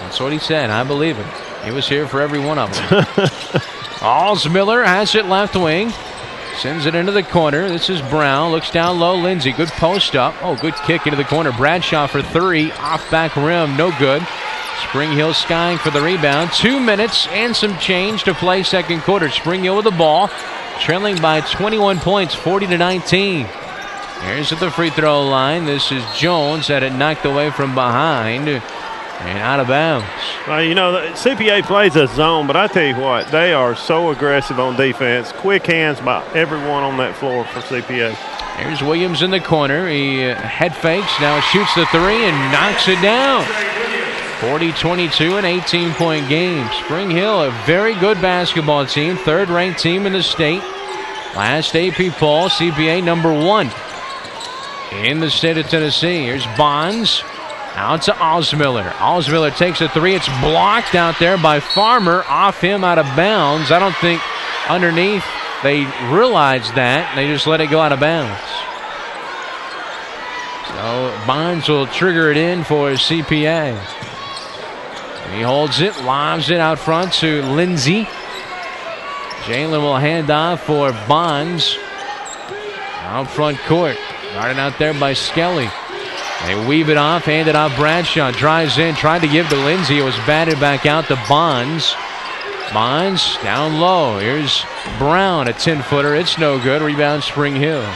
That's what he said. I believe it. He was here for every one of them. Allsmiller has it left wing. Sends it into the corner. This is Brown. Looks down low. Lindsay. Good post up. Oh, good kick into the corner. Bradshaw for 3. Off back rim. No good. Spring Hill skying for the rebound. 2 minutes and some change to play second quarter. Spring Hill with the ball, trailing by 21 points, 40-19. Here's at the free throw line. This is Jones, had it knocked away from behind and out of bounds. Well, you know, CPA plays a zone, but I tell you what, they are so aggressive on defense. Quick hands by everyone on that floor for CPA. Here's Williams in the corner. He head fakes, now shoots the three and knocks it down. 40-22, an 18-point game. Spring Hill, a very good basketball team, third-ranked team in the state. Last AP poll, CPA number 1 in the state of Tennessee. Here's Bonds out to Osmiller. Osmiller takes a three. It's blocked out there by Farmer, off him, out of bounds. I don't think underneath they realized that. They just let it go out of bounds. So Bonds will trigger it in for CPA. He holds it, lobs it out front to Lindsay. Jalen will hand off for Bonds. Out front court. Guarded out there by Skelly. They weave it off, hand it off. Bradshaw drives in, tried to give to Lindsay. It was batted back out to Bonds. Bonds down low. Here's Brown, a 10-footer. It's no good. Rebound Spring Hill.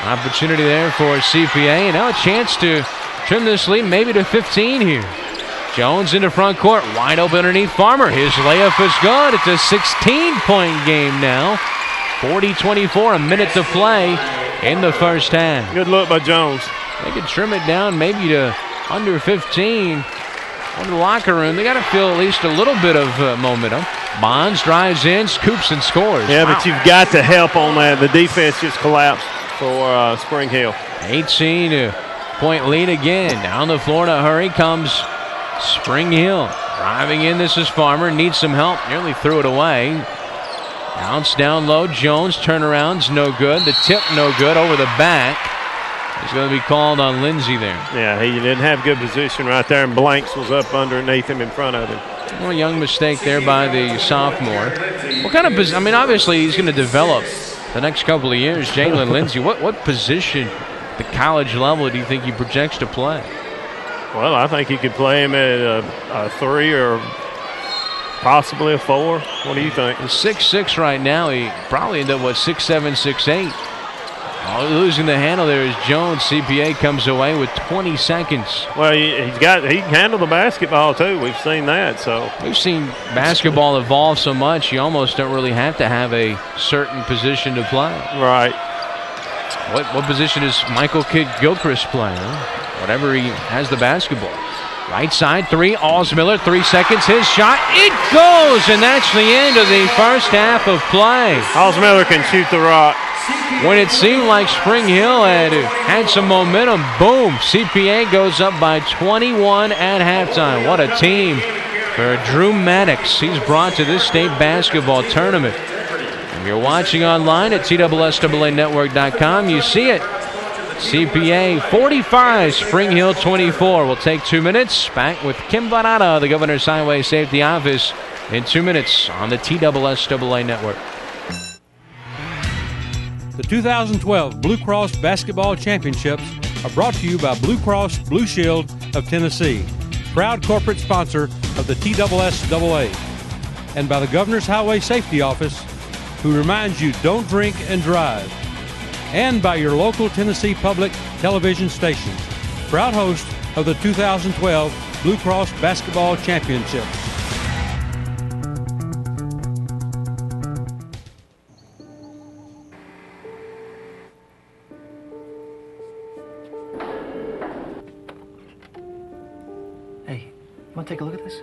Opportunity there for CPA. And now a chance to trim this lead maybe to 15 here. Jones into front court. Wide open underneath Farmer. His layup is good. It's a 16-point game now. 40-24, a minute to play in the first half. Good look by Jones. They could trim it down maybe to under 15. On the locker room, they got to feel at least a little bit of momentum. Bonds drives in, scoops and scores. Yeah, wow. But you've got to help on that. The defense just collapsed for Spring Hill. 18-point lead again. Down the floor in a hurry comes Spring Hill. Driving in, this is Farmer. Needs some help. Nearly threw it away. Bounce down low. Jones turnaround's no good. The tip no good over the back. It's going to be called on Lindsay there. Yeah, he didn't have good position right there, and Blanks was up underneath him in front of him. Well, a young mistake there by the sophomore. What kind of position? I mean, obviously he's going to develop the next couple of years. Jalen Lindsay, what position at the college level do you think he projects to play? Well, I think he could play him at a 3 or possibly a 4. What do you think? He's 6'6" right now. He probably end up, 6'7", 6'8". Losing the handle there is Jones. CPA comes away with 20 seconds. Well, he can handle the basketball too. We've seen that. So we've seen basketball evolve so much. You almost don't really have to have a certain position to play. Right. What position does Michael Kidd-Gilchrist play? Huh? Whatever he has the basketball. Right side three. Osmiller, 3 seconds. His shot. It goes, and that's the end of the first half of play. Osmiller can shoot the rock. When it seemed like Spring Hill had some momentum, boom, CPA goes up by 21 at halftime. What a team for Drew Maddox. He's brought to this state basketball tournament. If you're watching online at TSSAA.network.com, you see it. CPA 45, Spring Hill 24. We'll take 2 minutes. Back with Kim Barada, the Governor's Highway Safety Office, in 2 minutes on the TSSAA Network. The 2012 Blue Cross Basketball Championships are brought to you by Blue Cross Blue Shield of Tennessee, proud corporate sponsor of the TSSAA, and by the Governor's Highway Safety Office, who reminds you don't drink and drive, and by your local Tennessee Public Television station, proud host of the 2012 Blue Cross Basketball Championships. Want to take a look at this?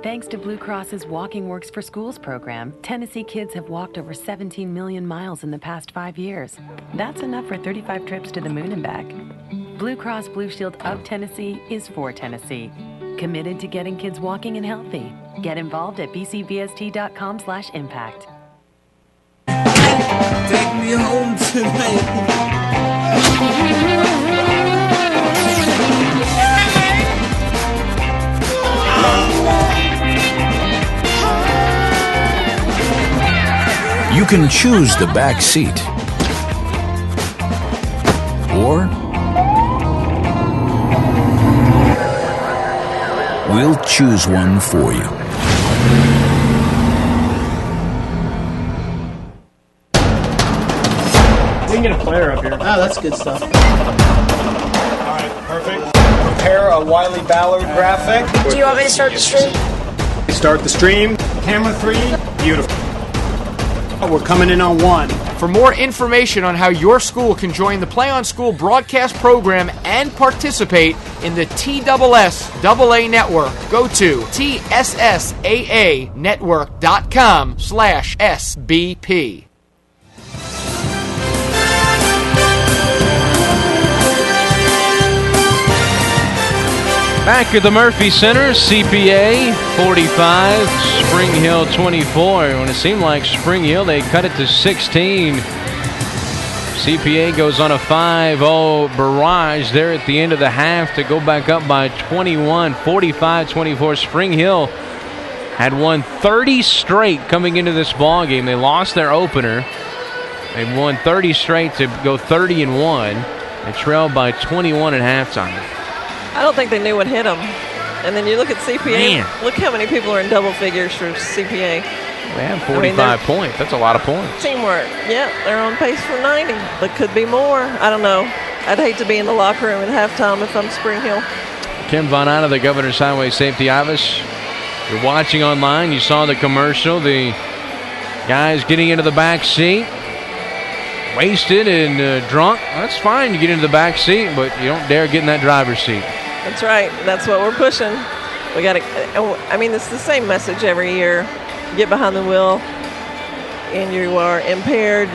Thanks to Blue Cross's Walking Works for Schools program, Tennessee kids have walked over 17 million miles in the past 5 years. That's enough for 35 trips to the moon and back. Blue Cross Blue Shield of Tennessee is for Tennessee. Committed to getting kids walking and healthy. Get involved at bcbst.com/impact. Take me home tonight. You can choose the back seat, or we'll choose one for you. We can get a player up here. Oh, that's good stuff. All right, perfect. Prepare a Wiley Ballard graphic. Do you want me to start the stream? Start the stream. Camera 3. Beautiful. We're coming in on 1. For more information on how your school can join the Play on School broadcast program and participate in the TSSAA network, go to TSSAAnetwork.com/SBP. Back at the Murphy Center, CPA 45, Spring Hill 24. When it seemed like Spring Hill, they cut it to 16. CPA goes on a 5-0 barrage there at the end of the half to go back up by 21, 45-24. Spring Hill had won 30 straight coming into this ball game. They lost their opener. They won 30 straight to go 30-1. They trailed by 21 at halftime. I don't think they knew what hit them. And then you look at CPA. Man. Look how many people are in double figures for CPA. They have 45 points. That's a lot of points. Teamwork. Yeah, they're on pace for 90. But could be more. I don't know. I'd hate to be in the locker room at halftime if I'm Spring Hill. Kim Von Anna, the Governor's Highway Safety Office. You're watching online. You saw the commercial. The guys getting into the back seat. Wasted and drunk. That's fine. You get into the back seat, but you don't dare get in that driver's seat. That's right. That's what we're pushing. We got to. I mean, it's the same message every year. Get behind the wheel, and you are impaired.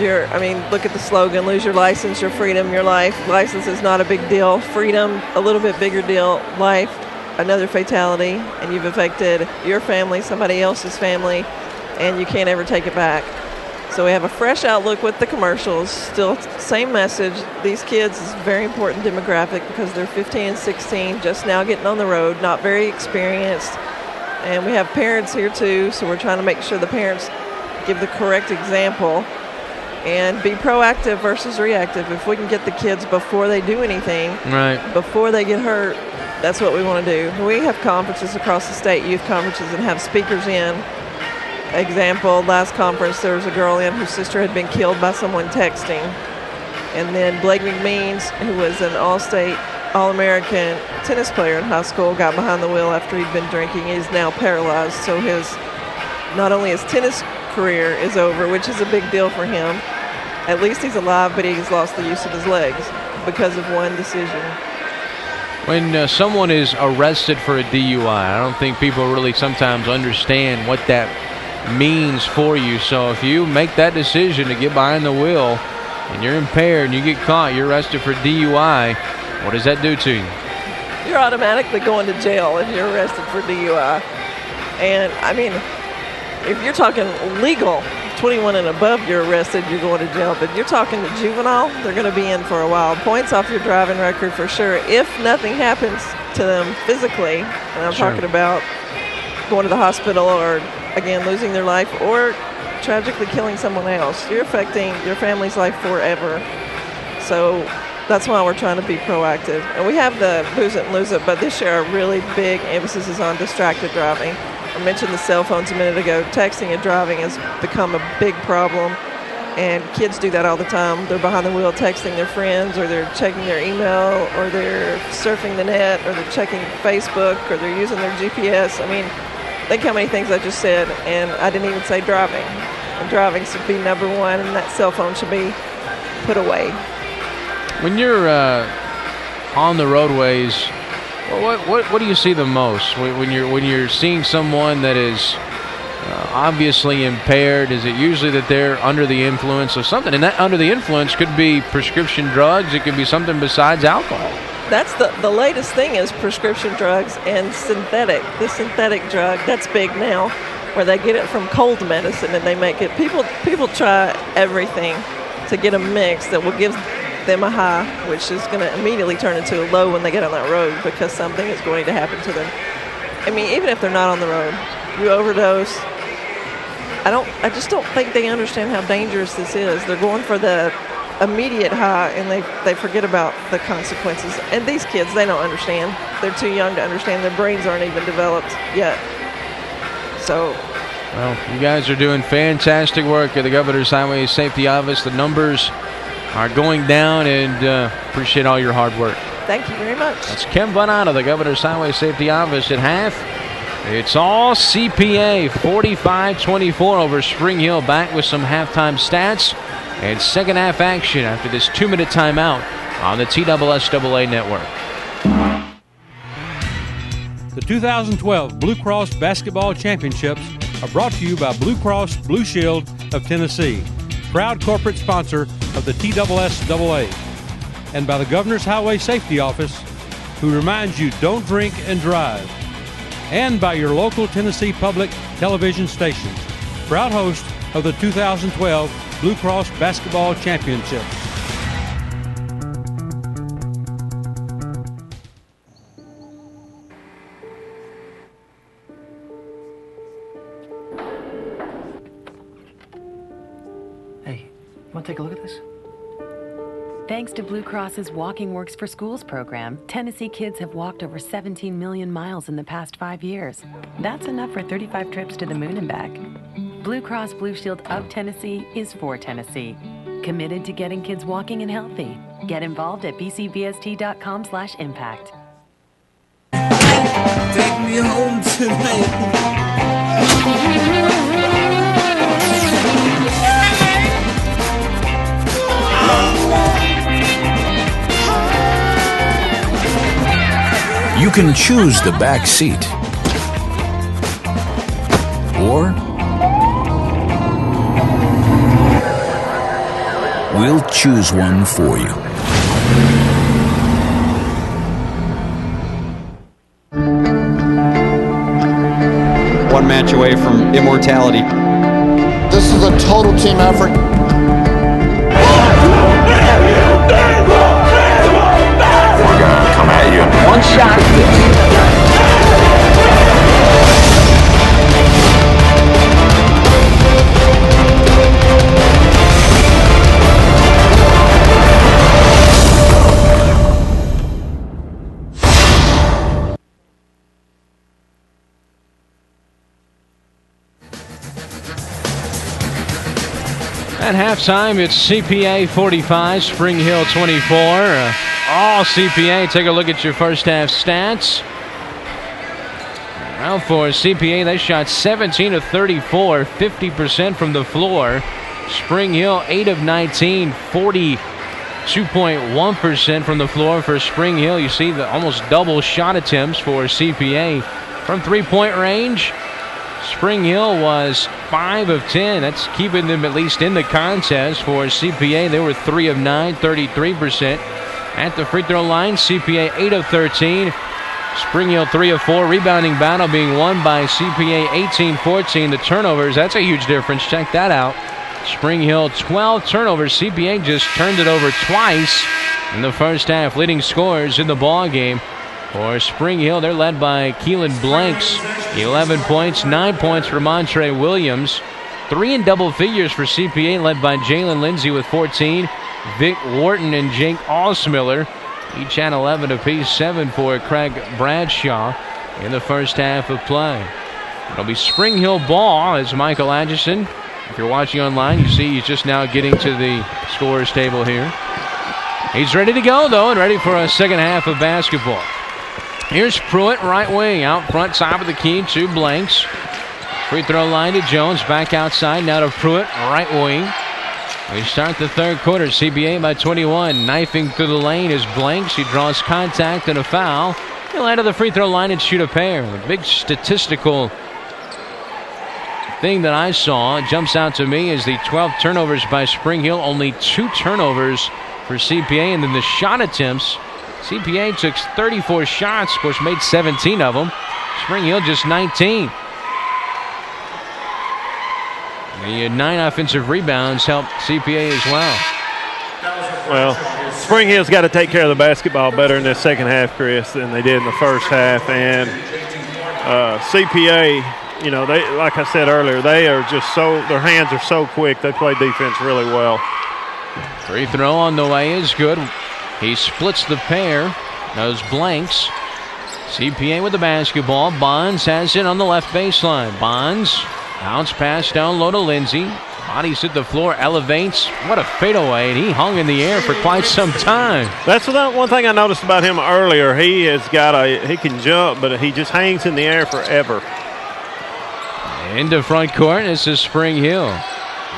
Look at the slogan: lose your license, your freedom, your life. License is not a big deal. Freedom, a little bit bigger deal. Life, another fatality, and you've affected your family, somebody else's family, and you can't ever take it back. So we have a fresh outlook with the commercials. Still same message. These kids is a very important demographic because they're 15 and 16, just now getting on the road, not very experienced. And we have parents here too, so we're trying to make sure the parents give the correct example and be proactive versus reactive. If we can get the kids before they do anything, right, before they get hurt, that's what we want to do. We have conferences across the state, youth conferences, and have speakers in. Example, last conference there was a girl in whose sister had been killed by someone texting. And then Blake McMeans, who was an all-state, all-American tennis player in high school, got behind the wheel after he'd been drinking. He's now paralyzed. So not only his tennis career is over, which is a big deal for him, at least he's alive, but he's lost the use of his legs because of one decision. When someone is arrested for a DUI, I don't think people really sometimes understand what that means for you. So if you make that decision to get behind the wheel and you're impaired and you get caught, you're arrested for DUI, what does that do to you? You're automatically going to jail if you're arrested for DUI. And I mean, if you're talking legal, 21 and above, you're arrested, you're going to jail. But you're talking to juvenile, they're going to be in for a while. Points off your driving record for sure, if nothing happens to them physically. And I'm talking about going to the hospital or, again, losing their life or tragically killing someone else. You're affecting your family's life forever. So that's why we're trying to be proactive. And we have the booze it and lose it, but this year our really big emphasis is on distracted driving. I mentioned the cell phones a minute ago. Texting and driving has become a big problem, and kids do that all the time. They're behind the wheel texting their friends, or they're checking their email, or they're surfing the net, or they're checking Facebook, or they're using their GPS. I mean, think how many things I just said, and I didn't even say driving. And driving should be number one, and that cell phone should be put away. When you're on the roadways, what do you see the most? When you're seeing someone that is obviously impaired, is it usually that they're under the influence of something? And that under the influence could be prescription drugs. It could be something besides alcohol. That's the latest thing is prescription drugs and the synthetic drug. That's big now, where they get it from cold medicine and they make it. People try everything to get a mix that will give them a high, which is going to immediately turn into a low when they get on that road because something is going to happen to them. I mean, even if they're not on the road, you overdose. I just don't think they understand how dangerous this is. They're going for the immediate high and they forget about the consequences. And these kids, they don't understand. they're too young to understand. Their brains aren't even developed yet. So. Well, you guys are doing fantastic work at the Governor's Highway Safety Office. The numbers are going down, and appreciate all your hard work. Thank you very much. That's Kim Bonata, the Governor's Highway Safety Office. At half, it's all CPA, 45-24 over Spring Hill. Back with some halftime stats and second half action after this 2-minute timeout on the TSSAA network. The 2012 Blue Cross Basketball Championships are brought to you by Blue Cross Blue Shield of Tennessee, proud corporate sponsor of the TSSAA, and by the Governor's Highway Safety Office, who reminds you don't drink and drive, and by your local Tennessee public television stations, proud host of the 2012 Blue Cross Basketball Championships. Hey, want to take a look at this? Thanks to Blue Cross's Walking Works for Schools program, Tennessee kids have walked over 17 million miles in the past 5 years. That's enough for 35 trips to the moon and back. Blue Cross Blue Shield of Tennessee is for Tennessee. Committed to getting kids walking and healthy. Get involved at bcbst.com/impact. Take me home tonight. You can choose the back seat, or we'll choose one for you. One match away from immortality. This is a total team effort. We're gonna come at you. One shot at this. At halftime, it's CPA 45, Spring Hill 24. All CPA. Take a look at your first half stats. Well, for CPA, they shot 17 of 34, 50% from the floor. Spring Hill, 8 of 19, 42.1% from the floor for Spring Hill. You see the almost double shot attempts for CPA. From three-point range, Spring Hill was 5 of 10. That's keeping them at least in the contest. For CPA, they were 3 of 9, 33%. At the free throw line, CPA 8 of 13. Spring Hill 3 of 4. Rebounding battle being won by CPA 18-14. The turnovers, that's a huge difference. Check that out. Spring Hill 12 turnovers. CPA just turned it over twice in the first half. Leading scorers in the ball game for Spring Hill, they're led by Keelan Blanks, 11 points, 9 points for Montre Williams. 3 in double figures for CPA, led by Jalen Lindsay with 14. Vic Wharton and Jake Alsmiller each had 11 apiece, 7 for Craig Bradshaw in the first half of play. It'll be Spring Hill ball as Michael Atchison. If you're watching online, you see he's just now getting to the scorer's table here. He's ready to go, though, and ready for a second half of basketball. Here's Pruitt, right wing, out front, top of the key, 2 Blanks. Free throw line to Jones, back outside, now to Pruitt, right wing. We start the third quarter, CPA by 21. Knifing through the lane is Blanks. He draws contact and a foul. He'll head to the free throw line and shoot a pair. The big statistical thing that I saw, jumps out to me, is the 12 turnovers by Spring Hill. Only 2 turnovers for CPA, and then the shot attempts. CPA took 34 shots, of course, made 17 of them. Spring Hill just 19. The 9 offensive rebounds helped CPA as well. Well, Spring Hill's got to take care of the basketball better in this second half, Chris, than they did in the first half. And CPA, you know, they, like I said earlier, they are just so, their hands are so quick. They play defense really well. Free throw on the way is good. He splits the pair. Those Blanks. CPA with the basketball. Bonds has it on the left baseline. Bonds, bounce pass down low to Lindsay. Bodies hit the floor, elevates. What a fadeaway, and he hung in the air for quite some time. That's one thing I noticed about him earlier. He can jump, but he just hangs in the air forever. Into front court, this is Spring Hill.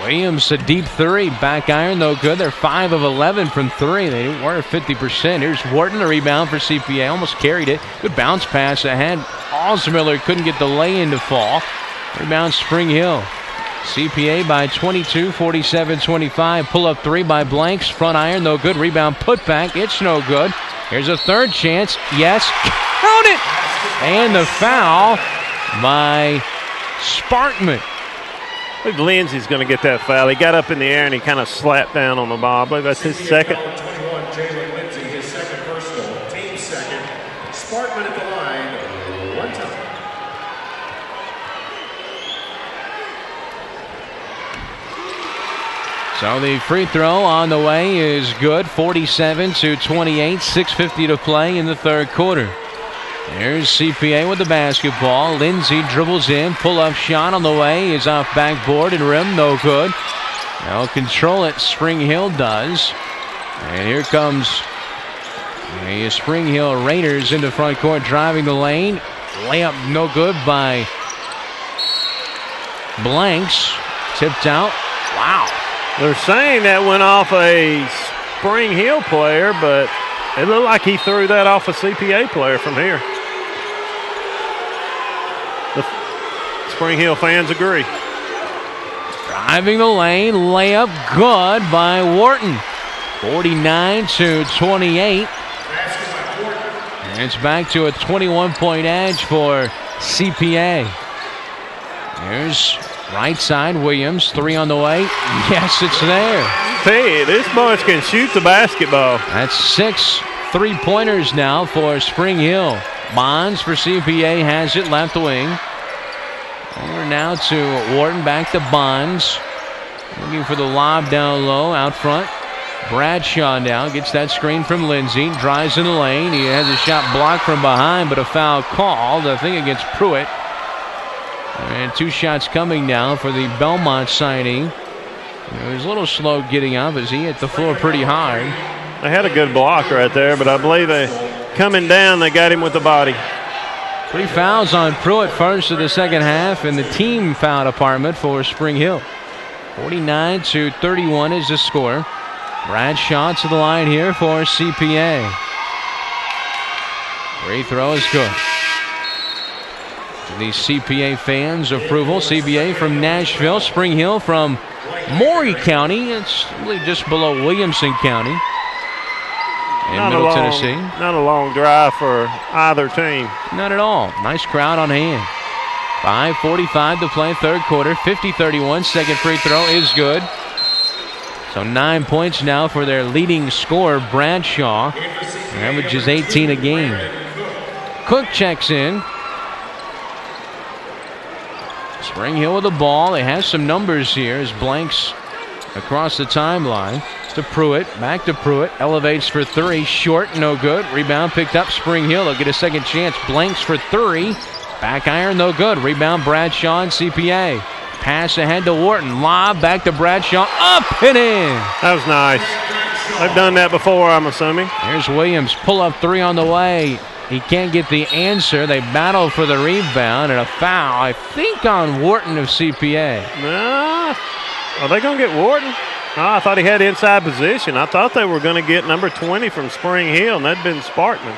Williams, a deep three, back iron, no good. They're 5 of 11 from three. They were 50%. Here's Wharton, a rebound for CPA, almost carried it. Good bounce pass ahead. Osmiller couldn't get the lay-in to fall. Rebound Spring Hill. CPA by 22, 47-25. Pull-up three by Blanks. Front iron, no good. Rebound put back. It's no good. Here's a third chance. Yes. Count it! And the foul by Sparkman. I believe Lindsay's going to get that foul. He got up in the air and he kind of slapped down on the ball. I believe that's his second. 21, Jalen Lindsay, his second personal, team second. Sparkman at the line, 1 time. So the free throw on the way is good. 47-28, 6:50 to play in the third quarter. There's CPA with the basketball. Lindsay dribbles in. Pull-up shot on the way is off backboard and rim. No good. Now control it. Spring Hill does. And here comes the Spring Hill Raiders into front court driving the lane. Layup no good by Blanks. Tipped out. Wow. They're saying that went off a Spring Hill player, but it looked like he threw that off a CPA player from here. The Spring Hill fans agree. Driving the lane, layup good by Wharton. 49-28. And it's back to a 21-point edge for CPA. Here's right side, Williams, three on the way. Yes, it's there. Hey, this bunch can shoot the basketball. That's 6 3-pointers now for Spring Hill. Bonds for CPA has it left wing. Over now to Wharton, back to Bonds. Looking for the lob down low, out front. Bradshaw now gets that screen from Lindsay. Drives in the lane. He has a shot blocked from behind, but a foul called. I think against Pruitt. And 2 shots coming now for the Belmont signing. He was a little slow getting up as he hit the floor pretty hard. They had a good block right there, but I believe coming down, they got him with the body. 3 fouls on Pruitt first of the second half in the team foul department for Spring Hill. 49-31 is the score. Bradshaw to the line here for CPA. Free throw is good. The CPA fans' approval. CPA from Nashville, Spring Hill from Maury County. It's really just below Williamson County in Middle Tennessee. Not a long drive for either team. Not at all. Nice crowd on hand. 5:45 to play, third quarter. 50-31. Second free throw is good. So 9 points now for their leading scorer, Bradshaw. Averages 18 a game. Cook checks in. Spring Hill with the ball. They have some numbers here as Blanks across the timeline. To Pruitt. Back to Pruitt. Elevates for 3. Short. No good. Rebound picked up. Spring Hill. They'll get a second chance. Blanks for 3. Back iron. No good. Rebound Bradshaw and CPA. Pass ahead to Wharton. Lob back to Bradshaw. Up and in. That was nice. They've done that before, I'm assuming. Here's Williams. Pull up 3 on the way. He can't get the answer. They battle for the rebound and a foul, I think, on Wharton of CPA. Nah. Are they going to get Wharton? Oh, I thought he had inside position. I thought they were going to get number 20 from Spring Hill, and that'd been Sparkman.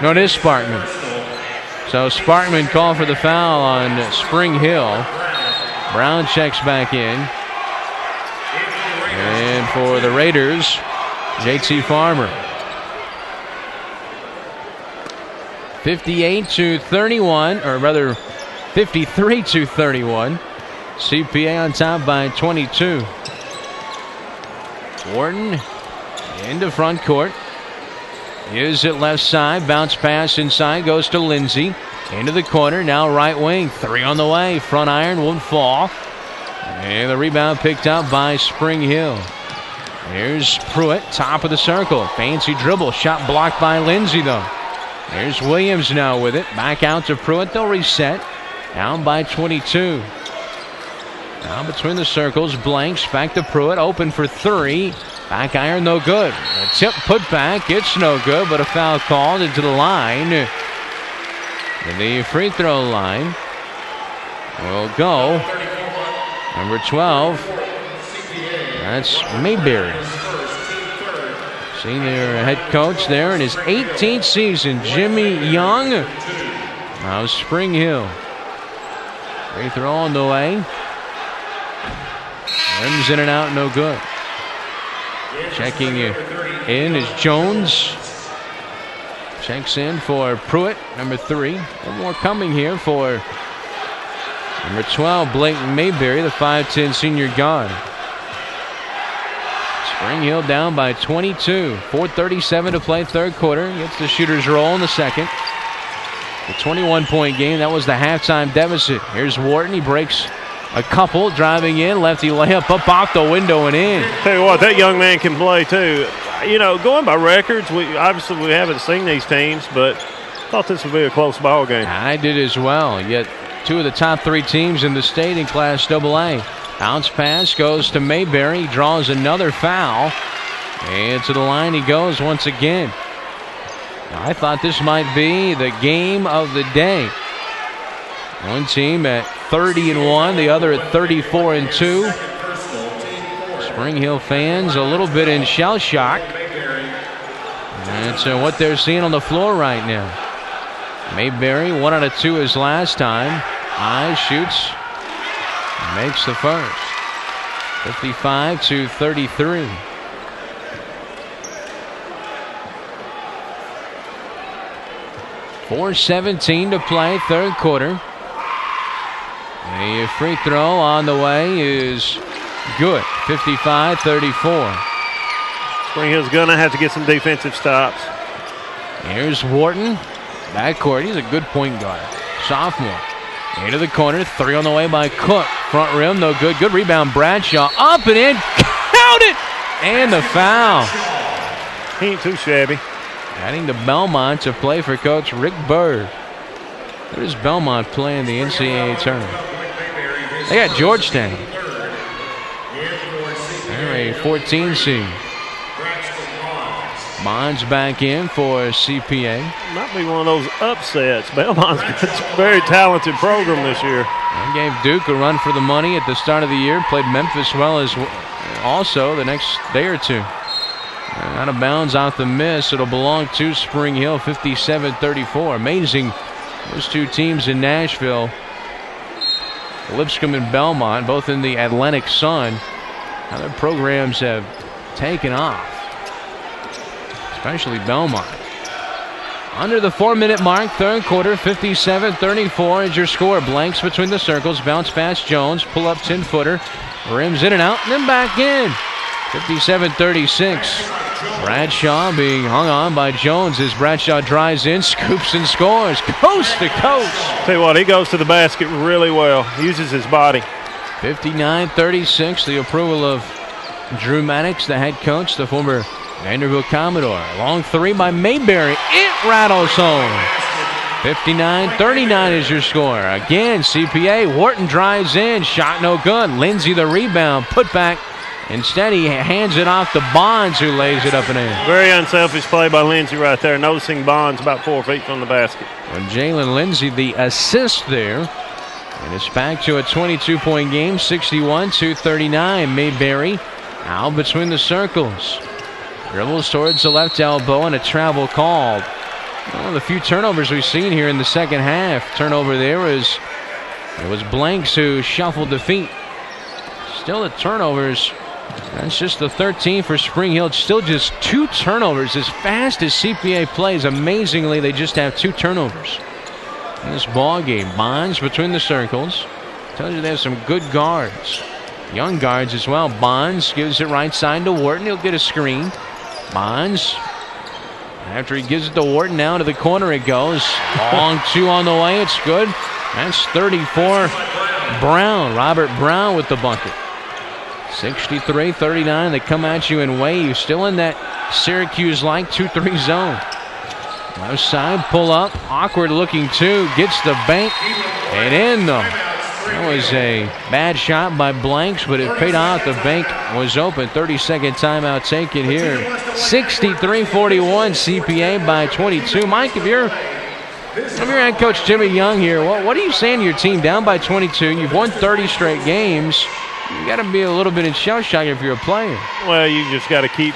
No, it is Sparkman. So Sparkman called for the foul on Spring Hill. Brown checks back in. And for the Raiders, JT Farmer. 58-31, or rather 53-31. CPA on top by 22. Wharton into front court. Is it left side? Bounce pass inside. Goes to Lindsay. Into the corner. Now right wing. 3 on the way. Front iron won't fall. And the rebound picked up by Spring Hill. Here's Pruitt, top of the circle. Fancy dribble. Shot blocked by Lindsay, though. There's Williams now with it. Back out to Pruitt. They'll reset. Down by 22. Now between the circles. Blanks back to Pruitt. Open for three. Back iron, no good. A tip put back. It's no good, but a foul called into the line. And the free throw line will go. Number 12. That's Mayberry. Senior head coach there in his 18th season, Jimmy Young. Now Spring Hill. Free throw on the way. Rims in and out, no good. Checking in is Jones. Checks in for Pruitt, number 3. One more coming here for number 12, Blake Mayberry, the 5'10 senior guard. Spring Hill down by 22. 4:37 to play third quarter. Gets the shooter's roll in the second. The 21-point game. That was the halftime deficit. Here's Wharton. He breaks a couple. Driving in. Lefty layup up off the window and in. Tell you what, that young man can play too. You know, going by records, we haven't seen these teams, but thought this would be a close ball game. I did as well. Yet two of the top 3 teams in the state in Class AA. Bounce pass goes to Mayberry. He draws another foul. And to the line he goes once again. I thought this might be the game of the day. One team at 30-1, the other at 34-2. Spring Hill fans a little bit in shell shock. That's what they're seeing on the floor right now. Mayberry, 1 out of 2 his last time. Shoots. Makes the first. 55-33. .4:17 to play, third quarter. A free throw on the way is good. 55-34. Spring Hill's going to have to get some defensive stops. Here's Wharton. Backcourt. He's a good point guard. Sophomore. Into the corner. 3 on the way by Cook. Front rim, no good. Good rebound. Bradshaw up and in. Count it! And the foul. He ain't too shabby. Adding to Belmont to play for Coach Rick Bird. Where does Belmont play in the NCAA tournament? They got Georgetown. They're a 14 seed. Bonds back in for CPA. Might be one of those upsets. Belmont's got a very talented program this year. They gave Duke a run for the money at the start of the year. Played Memphis well as also the next day or two. Out of bounds off the miss. It'll belong to Spring Hill. 57-34. Amazing. Those two teams in Nashville, Lipscomb and Belmont, both in the Atlantic Sun, how their programs have taken off, especially Belmont. Under the 4-minute mark, third quarter, 57-34 is your score. Blanks between the circles, bounce past Jones, pull up 10-footer, rims in and out, and then back in. 57-36. Bradshaw being hung on by Jones as Bradshaw drives in, scoops and scores. Coast to coast. Tell you what, he goes to the basket really well. Uses his body. 59-36, the approval of Drew Maddox, the head coach, the former Vanderbilt Commodore. Long 3 by Mayberry. It rattles home. 59-39 is your score. Again, CPA. Wharton drives in. Shot no good. Lindsay the rebound. Put back. Instead, he hands it off to Bonds, who lays it up and in. Very unselfish play by Lindsay right there. Noticing Bonds about 4 feet from the basket. And Jalen Lindsay, the assist there. And it's back to a 22-point game, 61-39. Mayberry out between the circles. Dribbles towards the left elbow and a travel called. One of the few turnovers we've seen here in the second half. Turnover there was, it was Blanks who shuffled the feet. Still the turnovers. That's just the 13 for Spring Hill. It's still just 2 turnovers. As fast as CPA plays, amazingly, they just have 2 turnovers in this ball game. Bonds between the circles. Tells you they have some good guards. Young guards as well. Bonds gives it right side to Wharton. He'll get a screen. Bonds, after he gives it to Wharton, now to the corner it goes. Long 2 on the way. It's good. That's 34. Brown, Robert Brown with the bucket. 63-39. They come at you in waves. Still in that Syracuse-like 2-3 zone. Left side, pull up. Awkward looking two. Gets the bank and in though. That was a bad shot by Blanks, but it paid off. The bank was open. 30-second timeout taken here. 63-41 CPA by 22. Mike, if you're head coach Jimmy Young here, what are you saying to your team? Down by 22. You've won 30 straight games. You got to be a little bit in shell shock if you're a player. Well, you just got to keep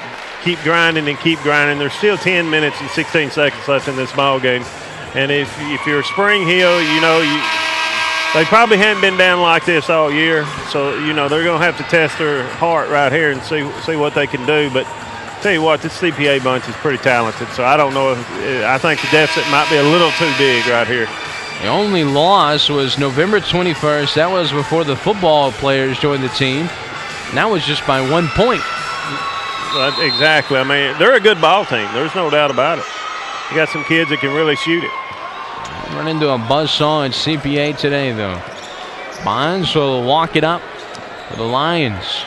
grinding and keep grinding. There's still 10 minutes and 16 seconds left in this ball game. And if you're Spring Hill, they probably haven't been down like this all year. So, they're going to have to test their heart right here and see what they can do. But tell you what, this CPA bunch is pretty talented. So I don't know I think the deficit might be a little too big right here. The only loss was November 21st. That was before the football players joined the team. And that was just by 1 point. Exactly. I mean, they're a good ball team. There's no doubt about it. You got some kids that can really shoot it. Run into a buzzsaw in CPA today, though. Bonds will walk it up for the Lions.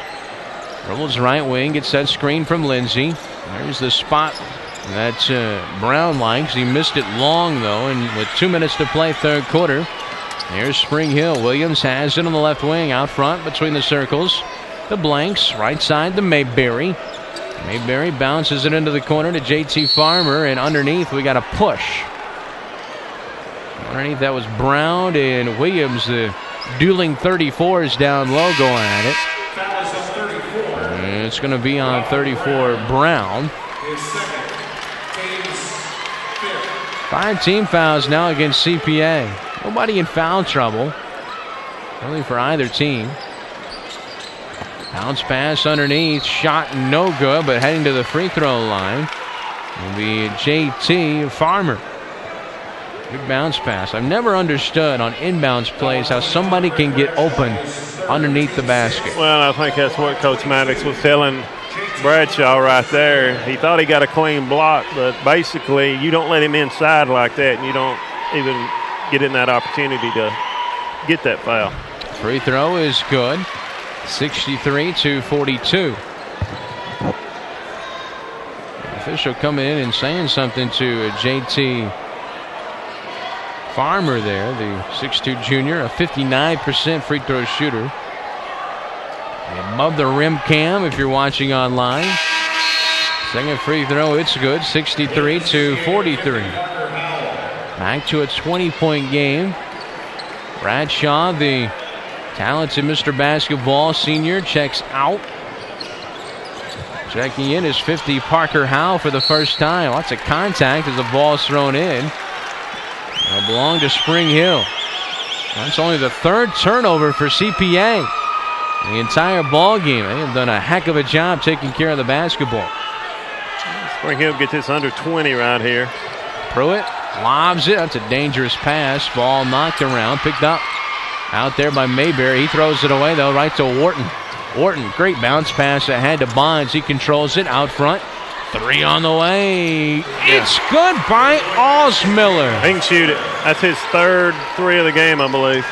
Dribbles right wing, gets that screen from Lindsey. There's the spot that Brown likes. He missed it long, though, and with 2 minutes to play, third quarter. Here's Spring Hill. Williams has it on the left wing, out front between the circles. The Blanks, right side to Mayberry. Mayberry bounces it into the corner to JT Farmer, and underneath we got a push. Underneath that was Brown and Williams, the dueling 34s down low going at it. And it's going to be on 34 Brown. 5 team fouls now against CPA. Nobody in foul trouble, really for either team. Bounce pass underneath, shot no good, but heading to the free throw line will be JT Farmer. Good bounce pass. I've never understood on inbounds plays how somebody can get open underneath the basket. Well, I think that's what Coach Maddox was telling Bradshaw right there. He thought he got a clean block, but basically you don't let him inside like that, and you don't even get in that opportunity to get that foul. Free throw is good. 63-42. The official coming in and saying something to JT Farmer there, the 6'2 junior, a 59% free throw shooter. Above the rim cam if you're watching online. Second free throw, it's good. 63-43. Back to a 20-point game. Bradshaw, the talented Mr. Basketball senior, checks out. Checking in is 50 Parker Howe for the first time. Lots of contact as the ball's thrown in. It'll belong to Spring Hill. That's only the third turnover for CPA. The entire ball game. They have done a heck of a job taking care of the basketball. Spring Hill get this under 20 right here. Pruitt lobs it. That's a dangerous pass. Ball knocked around, picked up out there by Mayberry. He throws it away, though, right to Wharton. Wharton, great bounce pass ahead to Bonds. He controls it out front. 3 on the way. It's good by Osmiller. He can shoot it. That's his third 3 of the game, I believe.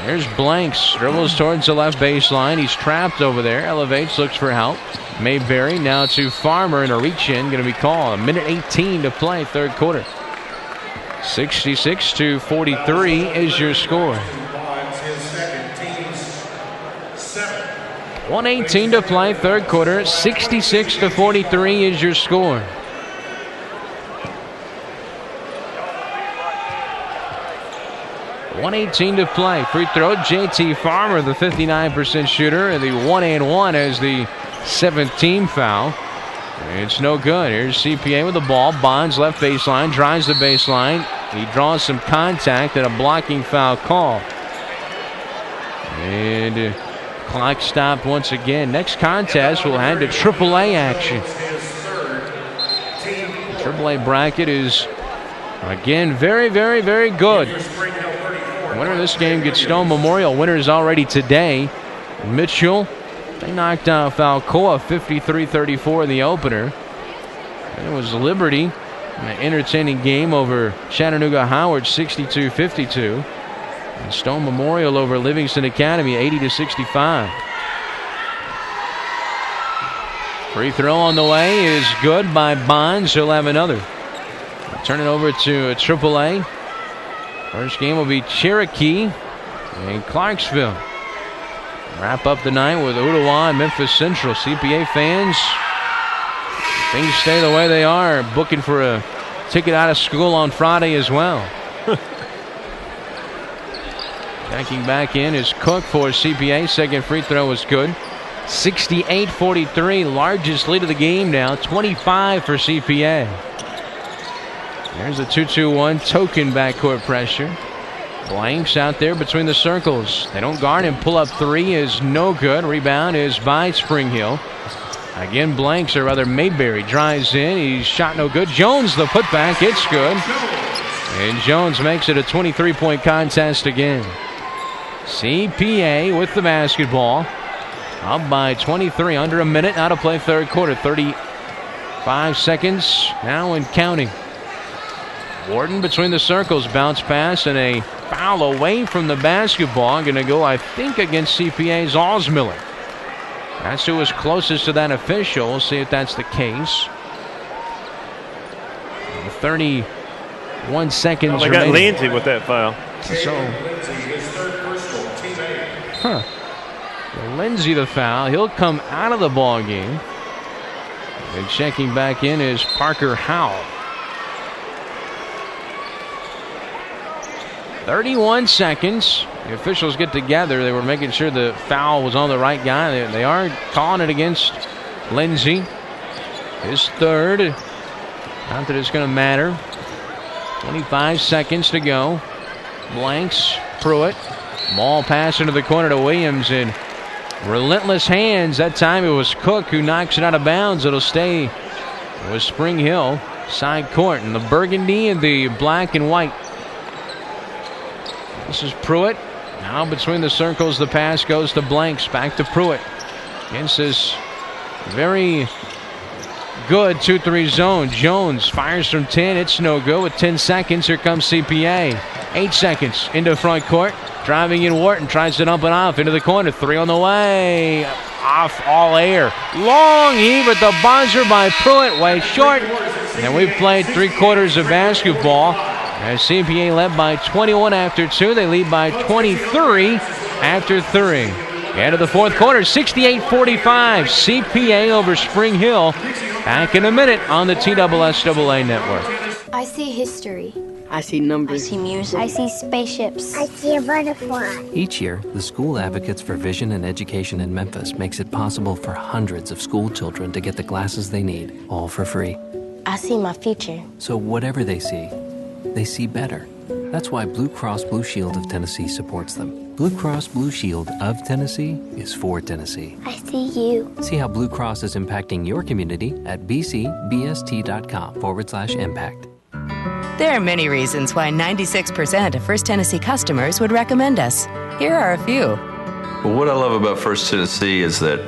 There's Blanks. Dribbles towards the left baseline. He's trapped over there. Elevates, looks for help. Mayberry now to Farmer, and a reach-in going to be called. 1:18 to play, third quarter. 66-43 is your score. 1:18 to play, third quarter. 66-43 is your score. .118 to play. Free throw, JT Farmer, the 59% shooter, and the 1-and-1 as the 7th team foul. It's no good. Here's CPA with the ball. Bonds left baseline, drives the baseline. He draws some contact and a blocking foul call. And clock stopped once again. Next contest will head to AAA action. The AAA bracket is, again, very, very, very good. The winner of this game gets Stone Memorial. Winners already today. Mitchell, they knocked out Falcoa 53-34 in the opener. And it was Liberty, an entertaining game over Chattanooga Howard 62-52. And Stone Memorial over Livingston Academy 80-65. Free throw on the way is good by Bonds. He'll have another. Turn it over to AAA. First game will be Cherokee and Clarksville. Wrap up the night with Ottawa and Memphis Central. CPA fans, things stay the way they are, booking for a ticket out of school on Friday as well. Checking back in is Cook for CPA. Second free throw was good. 68-43, largest lead of the game now. 25 for CPA. There's a 2-2-1 token backcourt pressure. Blanks out there between the circles. They don't guard him. Pull up three is no good. Rebound is by Spring Hill. Again, Blanks, or rather Mayberry, drives in. He's shot no good. Jones, the putback. It's good. And Jones makes it a 23-point contest again. CPA with the basketball. Up by 23, under a minute now to play third quarter. 35 seconds now and counting. Wharton between the circles, bounce pass and a foul away from the basketball. Going to go, I think, against CPA's Alsmiller. That's who was closest to that official. We'll see if that's the case. 31 seconds they got Lindsay with that foul. Lindsay the foul. He'll come out of the ball game. And checking back in is Parker Howell. 31 seconds. The officials get together. They were making sure the foul was on the right guy. They are calling it against Lindsay. His third. Not that it's going to matter. 25 seconds to go. Blanks, Pruitt. Ball pass into the corner to Williams, and relentless hands. That time it was Cook who knocks it out of bounds. It'll stay with Spring Hill. Side court in the burgundy and the black and white. This is Pruitt. Now between the circles, the pass goes to Blanks. Back to Pruitt. Against this very good 2-3 zone. Jones fires from 10. It's no good with 10 seconds. Here comes CPA. 8 seconds into front court. Driving in Wharton. Tries to dump it off into the corner. Three on the way. Off all air. Long heave at the buzzer by Pruitt. Way short. And we've played 3 quarters of basketball. As CPA led by 21 after 2. They lead by 23 after 3. End of the fourth quarter, 68-45. CPA over Spring Hill. Back in a minute on the TSSAA network. I see history. I see numbers. I see music. I see spaceships. I see a butterfly. Each year, the School Advocates for Vision and Education in Memphis makes it possible for hundreds of school children to get the glasses they need, all for free. I see my future. So whatever they see better. That's why Blue Cross Blue Shield of Tennessee supports them. Blue Cross Blue Shield of Tennessee is for Tennessee. I see you. See how Blue Cross is impacting your community at bcbst.com/impact. There are many reasons why 96% of First Tennessee customers would recommend us. Here are a few. Well, what I love about First Tennessee is that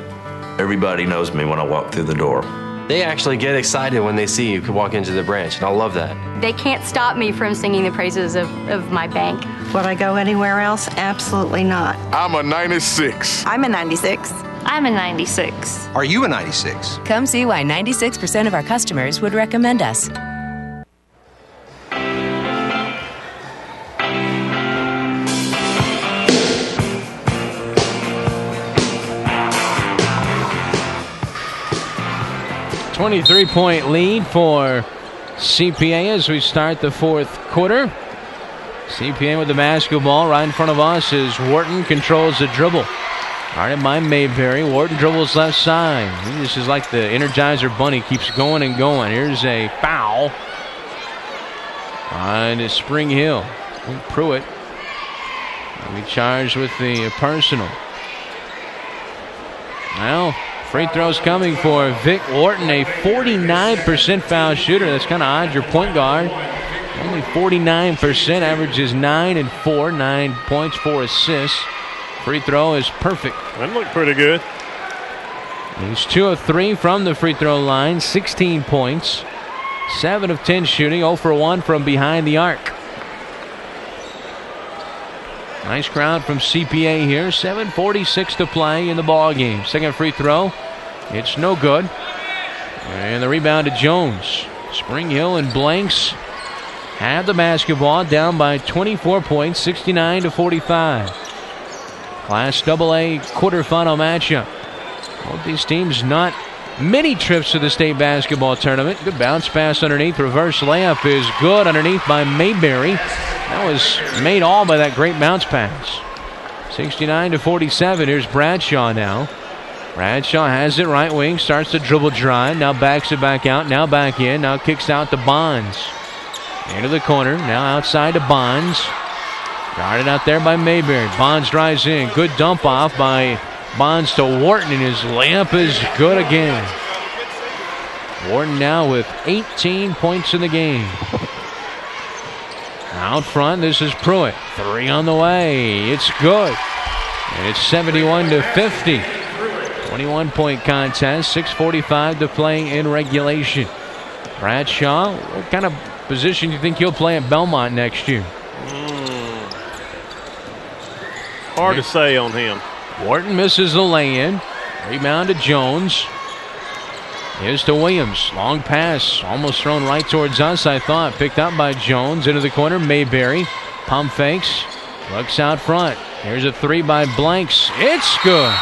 everybody knows me when I walk through the door. They actually get excited when they see you walk into the branch, and I love that. They can't stop me from singing the praises of my bank. Would I go anywhere else? Absolutely not. I'm a 96. I'm a 96. I'm a 96. Are you a 96? Come see why 96% of our customers would recommend us. A 23-point lead for CPA as we start the fourth quarter. CPA with the basketball right in front of us as Wharton controls the dribble. Guarded by Mayberry. Wharton dribbles left side. This is like the Energizer Bunny, keeps going and going. Here's a foul on Spring Hill. Pruitt will be charged with the personal. Now, free throws coming for Vic Wharton, a 49% foul shooter. That's kind of odd. Your point guard, only 49%, averages 9 and 4, 9 points, 4 assists. Free throw is perfect. That looked pretty good. He's 2 of 3 from the free throw line, 16 points, 7 of 10 shooting, 0 for 1 from behind the arc. Nice crowd from CPA here. 7:46 to play in the ball game. Second free throw. It's no good. And the rebound to Jones. Spring Hill and Blanks have the basketball, down by 24 points, 69-45. Class AA quarterfinal matchup. Both these teams not many trips to the state basketball tournament. Good bounce pass underneath. Reverse layup is good underneath by Mayberry. That was made all by that great bounce pass. 69-47. Here's Bradshaw now. Bradshaw has it right wing. Starts to dribble drive. Now backs it back out. Now back in. Now kicks out to Bonds. Into the corner. Now outside to Bonds. Guarded out there by Mayberry. Bonds drives in. Good dump off by Bonds to Wharton, and his layup is good again. Wharton now with 18 points in the game. Out front, this is Pruitt. 3 on the way. It's good. And it's 71-50. 21-point contest. 6:45 to play in regulation. Bradshaw, what kind of position do you think he'll play at Belmont next year? Hard to say on him. Wharton misses the lay-in. Rebound to Jones. Here's to Williams. Long pass. Almost thrown right towards us, I thought. Picked up by Jones. Into the corner. Mayberry. Pump fakes. Looks out front. Here's a 3 by Blanks. It's good.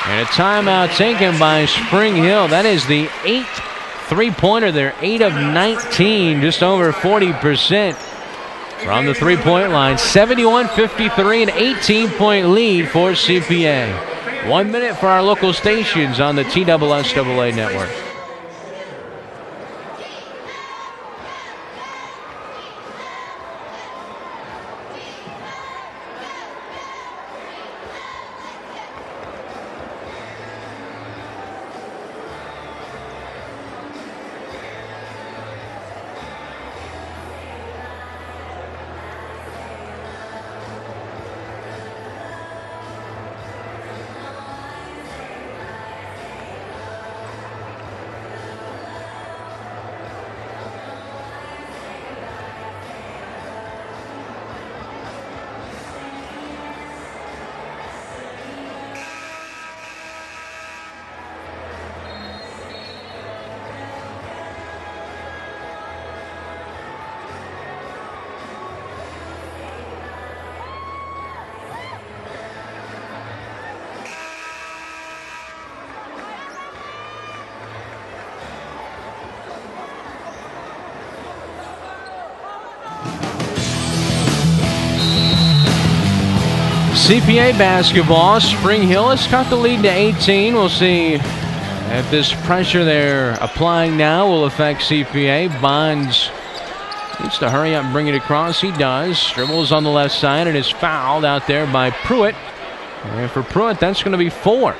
And a timeout taken by Spring Hill. That is the 8th three-pointer there. 8 of 19. Just over 40%. From the three-point line, 71-53, an 18-point lead for CPA. 1 minute for our local stations on the TSSAA network. CPA basketball. Spring Hill has cut the lead to 18. We'll see if this pressure they're applying now will affect CPA. Bonds needs to hurry up and bring it across. He does. Dribbles on the left side and is fouled out there by Pruitt. And for Pruitt, that's going to be 4.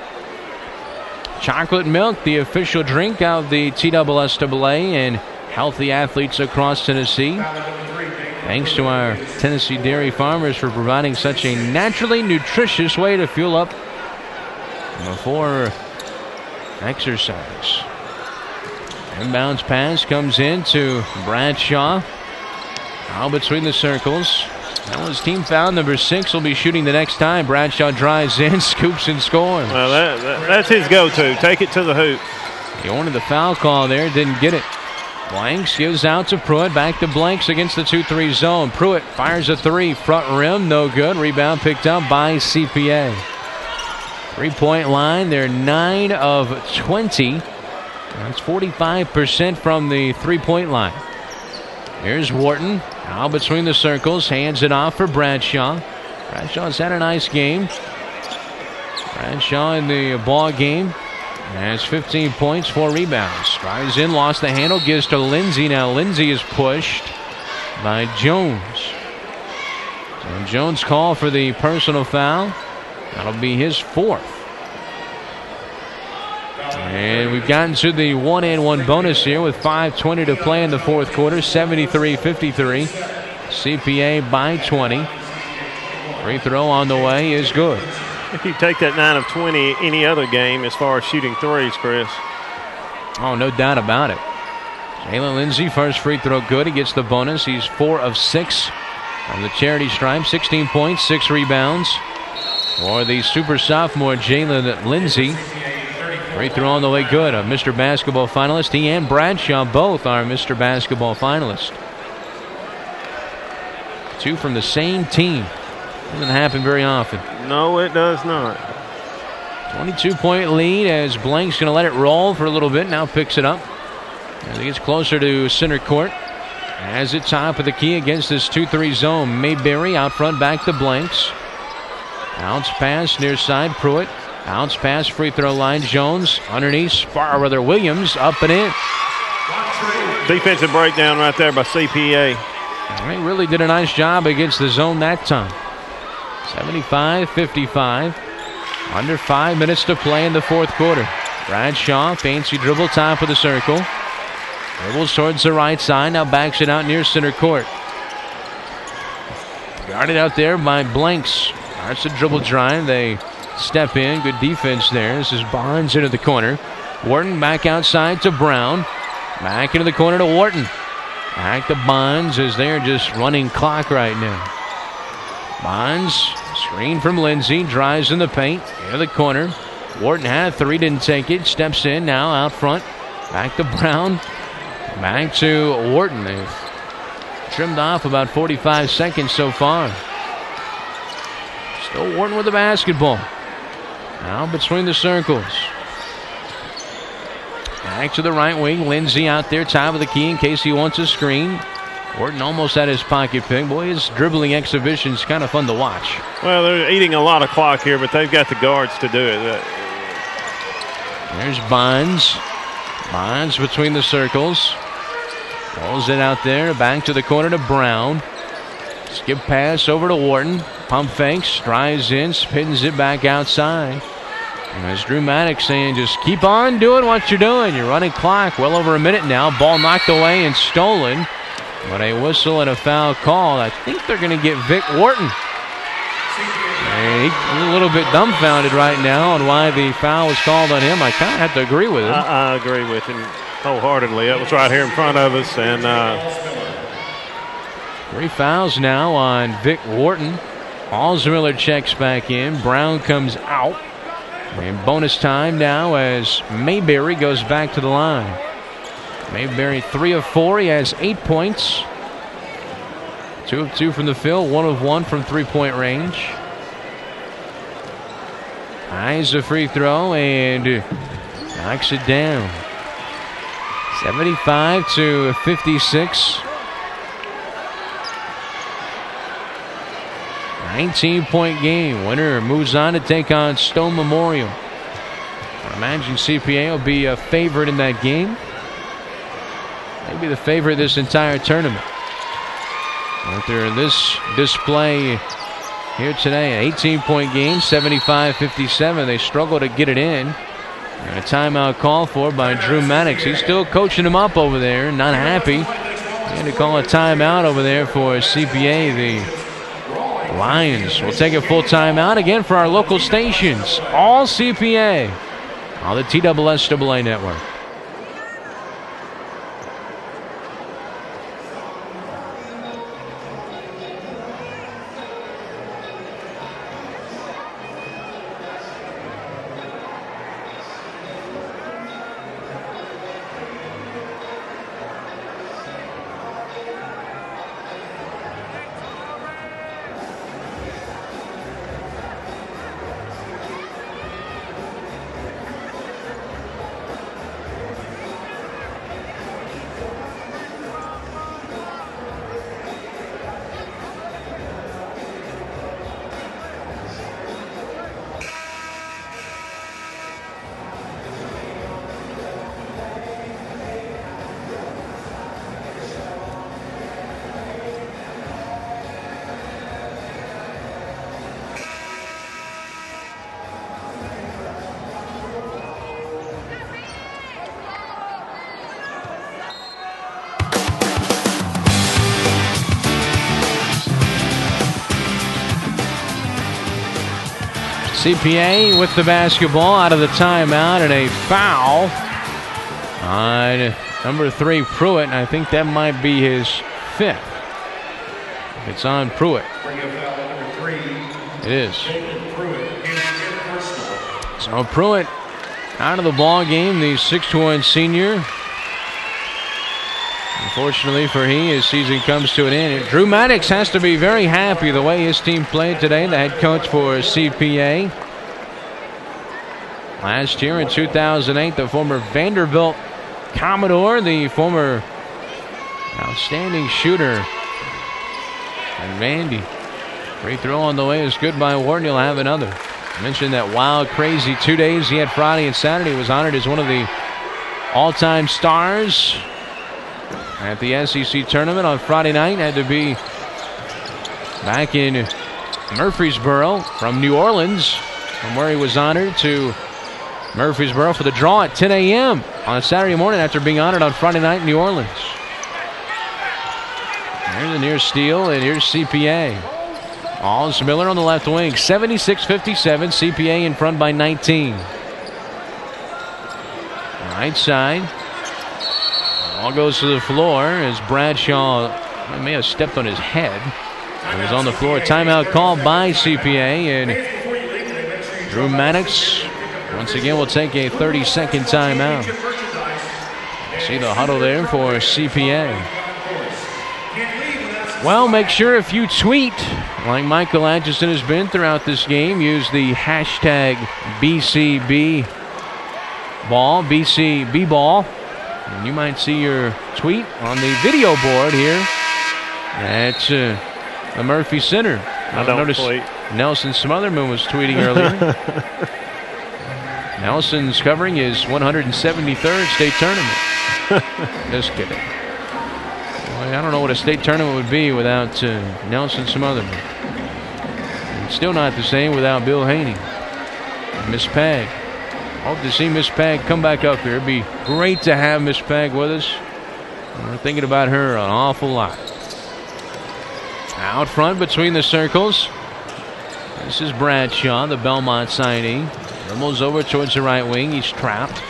Chocolate milk, the official drink of the TSSAA and healthy athletes across Tennessee. Thanks to our Tennessee dairy farmers for providing such a naturally nutritious way to fuel up before exercise. Inbounds pass comes in to Bradshaw. Out between the circles. That was team foul number 6. Will be shooting the next time. Bradshaw drives in, scoops and scores. Well, that's his go-to. Take it to the hoop. He wanted the foul call there, didn't get it. Blanks gives out to Pruitt. Back to Blanks against the 2-3 zone. Pruitt fires a 3. Front rim, no good. Rebound picked up by CPA. 3-point line, they're 9 of 20. That's 45% from the 3-point line. Here's Wharton. Now between the circles. Hands it off for Bradshaw. Bradshaw's had a nice game. Bradshaw in the ball game. Has 15 points, 4 rebounds. Drives in, lost the handle, gives to Lindsay. Now Lindsay is pushed by Jones. So Jones called for the personal foul. That'll be his 4th. And we've gotten to the 1-and-1 bonus here with 5:20 to play in the 4th quarter. 73-53. CPA by 20. Free throw on the way is good. If you take that 9 of 20 any other game as far as shooting threes, Chris. Oh, no doubt about it. Jalen Lindsay, first free throw good. He gets the bonus. He's 4 of 6 on the charity stripe. 16 points, 6 rebounds for the super sophomore Jalen Lindsay. Free throw on the way good. A Mr. Basketball finalist. He and Bradshaw both are Mr. Basketball finalists. Two from the same team. Doesn't happen very often. No, it does not. 22-point lead as Blank's going to let it roll for a little bit. Now picks it up as he gets closer to center court. As at top of the key against this 2-3 zone. Mayberry out front, back to Blanks. Bounce pass near side, Pruitt. Bounce pass, free throw line, Jones. Underneath, Williams, up and in. Defensive breakdown right there by CPA. He really did a nice job against the zone that time. 75-55. Under 5 minutes to play in the fourth quarter. Bradshaw, fancy dribble, top of the circle. Dribbles towards the right side, now backs it out near center court. Guarded out there by Blanks. Starts the dribble drive. They step in. Good defense there. This is Barnes into the corner. Wharton back outside to Brown. Back into the corner to Wharton. Back to Bonds as they're just running clock right now. Bonds, screen from Lindsay. Drives in the paint. Into the corner. Wharton had three, didn't take it. Steps in now out front. Back to Brown. Back to Wharton. They've trimmed off about 45 seconds so far. Still Wharton with the basketball. Now between the circles. Back to the right wing. Lindsay out there, top of the key in case he wants a screen. Wharton almost had his pocket pick. Boy, his dribbling exhibition's kind of fun to watch. Well, they're eating a lot of clock here, but they've got the guards to do it. There's Bonds. Bonds between the circles. Pulls it out there. Back to the corner to Brown. Skip pass over to Wharton. Pump fakes. Drives in. Spins it back outside. And as Drew Maddox saying, just keep on doing what you're doing. You're running clock. Well over a minute now. Ball knocked away and stolen. But a whistle and a foul call. I think they're going to get Vic Wharton. And he's a little bit dumbfounded right now on why the foul was called on him. I kind of have to agree with him. I agree with him wholeheartedly. That was right here in front of us. And 3 fouls now on Vic Wharton. Allsmiller checks back in. Brown comes out. And bonus time now as Mayberry goes back to the line. Mayberry 3 of 4. He has 8 points. 2 of 2 from the field. 1 of 1 from three-point range. Eyes a free throw and knocks it down. 75-56. 19-point game. Winner moves on to take on Stone Memorial. I imagine CPA will be a favorite in that game. Maybe the favorite this entire tournament. Out there in this display here today, an 18-point game, 75-57. They struggle to get it in. And a timeout call for by Drew Maddox. He's still coaching him up over there, not happy. He had to call a timeout over there for CPA. The Lions will take a full timeout again for our local stations. All CPA on the TSSAA network. CPA with the basketball out of the timeout and a foul on number 3, Pruitt. And I think that might be his 5th. It's on Pruitt. It is. So Pruitt out of the ball game, the 6'1" senior. Unfortunately for his season comes to an end. Drew Maddox has to be very happy the way his team played today, the head coach for CPA. Last year in 2008, the former Vanderbilt Commodore, the former outstanding shooter. And Vandy, free throw on the way is good by Wharton. He'll have another. I mentioned that wild, crazy 2 days he had Friday and Saturday. He was honored as one of the all-time stars at the SEC tournament on Friday night. Had to be back in Murfreesboro from New Orleans, from where he was honored, to Murfreesboro for the draw at 10 a.m. on Saturday morning after being honored on Friday night in New Orleans. Here's a near steal, and here's CPA. Alls Miller on the left wing. 76-57. CPA in front by 19. Right side. Ball goes to the floor as Bradshaw may have stepped on his head. He was on the floor. Timeout called by CPA, and Drew Maddox once again will take a 30-second timeout. See the huddle there for CPA. Well, make sure if you tweet, like Michael Atchison has been throughout this game, use the hashtag BCB ball, BCB ball, and you might see your tweet on the video board here at the Murphy Center. I don't notice tweet. Nelson Smotherman was tweeting earlier. Nelson's covering his 173rd state tournament. Just kidding. Well, I don't know what a state tournament would be without Nelson Smotherman. It's still not the same without Bill Haney. Miss Pag. Hope to see Miss Pag come back up here. It'd be great to have Miss Pag with us. We're thinking about her an awful lot. Out front between the circles. This is Bradshaw, the Belmont signee. Dribbles over towards the right wing. He's trapped.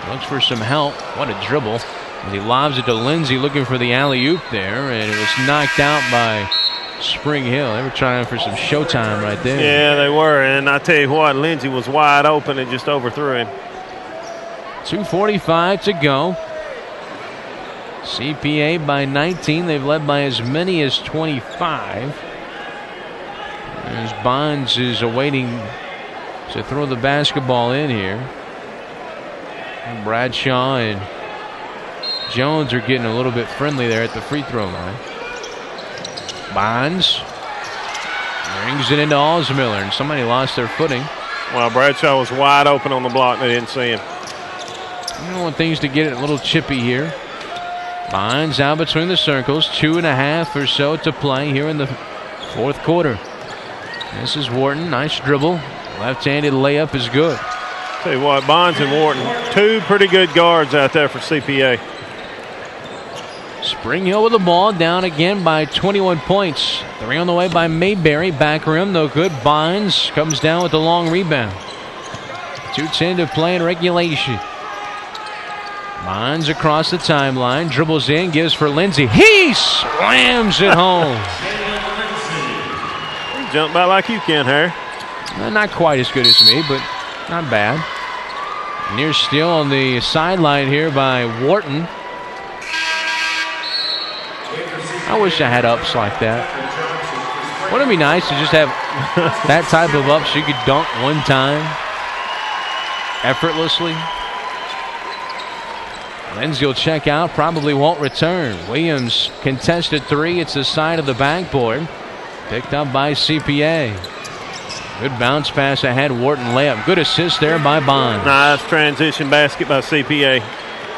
Looks for some help. What a dribble. And he lobs it to Lindsay looking for the alley-oop there, and it was knocked out by Spring Hill. They were trying for some showtime right there. Yeah, they were, and I tell you what, Lindsay was wide open and just overthrew him. 2:45 to go. CPA by 19. They've led by as many as 25. As Bonds is awaiting to throw the basketball in here. And Bradshaw and Jones are getting a little bit friendly there at the free throw line. Bonds brings it into Alsmiller, and somebody lost their footing. Well, Bradshaw was wide open on the block, and they didn't see him. You don't want things to get a little chippy here. Bonds out between the circles. 2.5 or so to play here in the fourth quarter. This is Wharton. Nice dribble. Left-handed layup is good. Tell you what, Bonds and Wharton, two pretty good guards out there for CPA. Spring Hill with the ball, down again by 21 points. 3 on the way by Mayberry. Back rim, no good. Bonds comes down with the long rebound. 2:10 to play in regulation. Bonds across the timeline, dribbles in, gives for Lindsay. He slams it home. You jump by like you can, Harry. Not quite as good as me, but not bad. Near steal on the sideline here by Wharton. I wish I had ups like that. Wouldn't it be nice to just have that type of ups you could dunk one time effortlessly? Lindsay will check out, probably won't return. Williams contested 3. It's the side of the backboard. Picked up by CPA. Good bounce pass ahead. Wharton layup. Good assist there by Bonds. Nice transition basket by CPA.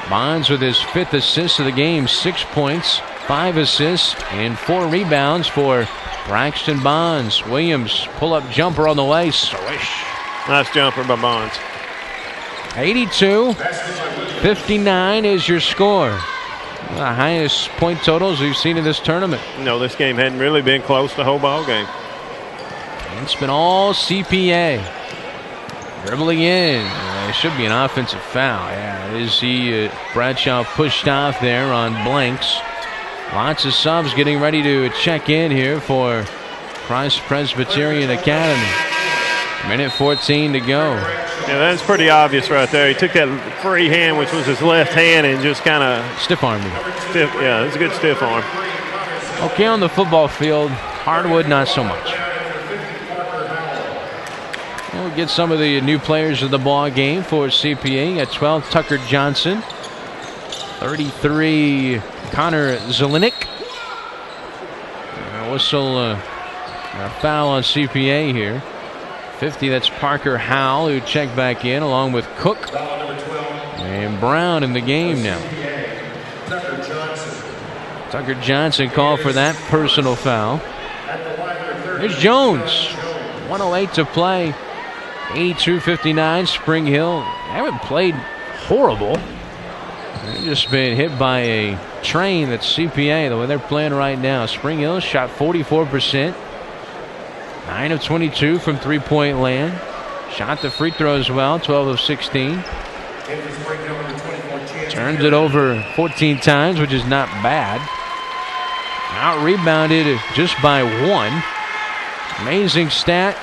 Bonds with his 5th assist of the game. 6 points, 5 assists, and 4 rebounds for Braxton Bonds. Williams pull-up jumper on the way. Swish. Nice jumper by Bonds. 82-59 is your score. The highest point totals we've seen in this tournament. No, this game hadn't really been close the whole ball game. It's been all CPA. Dribbling in. It should be an offensive foul. Yeah, it is. Bradshaw pushed off there on blanks. Lots of subs getting ready to check in here for Christ Presbyterian Academy. Minute 14 to go. Yeah, that's pretty obvious right there. He took that free hand, which was his left hand, and just kind of stiff-armed him. Yeah, it was a good stiff arm. Okay, on the football field, Hardwood not so much. We'll get some of the new players of the ball game for CPA. At 12, Tucker Johnson. 33, Connor Zelenik. Whistle a foul on CPA here. 50, that's Parker Howell, who checked back in along with Cook and Brown in the game now. Tucker Johnson called for that personal foul. There's Jones. 1:08 to play. 82-59, Spring Hill. They haven't played horrible. They've just been hit by a train that's CPA the way they're playing right now. Spring Hill shot 44%. 9 of 22 from three-point land. Shot the free throw as well, 12 of 16. Turns it over 14 times, which is not bad. Out-rebounded just by one. Amazing stat.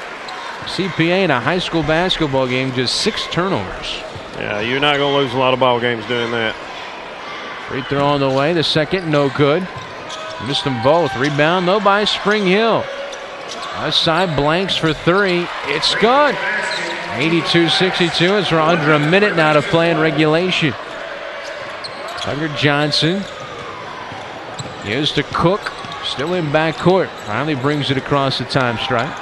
CPA in a high school basketball game, just 6 turnovers. Yeah, you're not going to lose a lot of ball games doing that. Free throw on the way. The second, no good. Missed them both. Rebound, though, by Spring Hill. Left side, Blanks for 3. It's good. 82-62. It's under a minute now to play in regulation. Tucker Johnson gives to Cook. Still in backcourt. Finally brings it across the time stripe.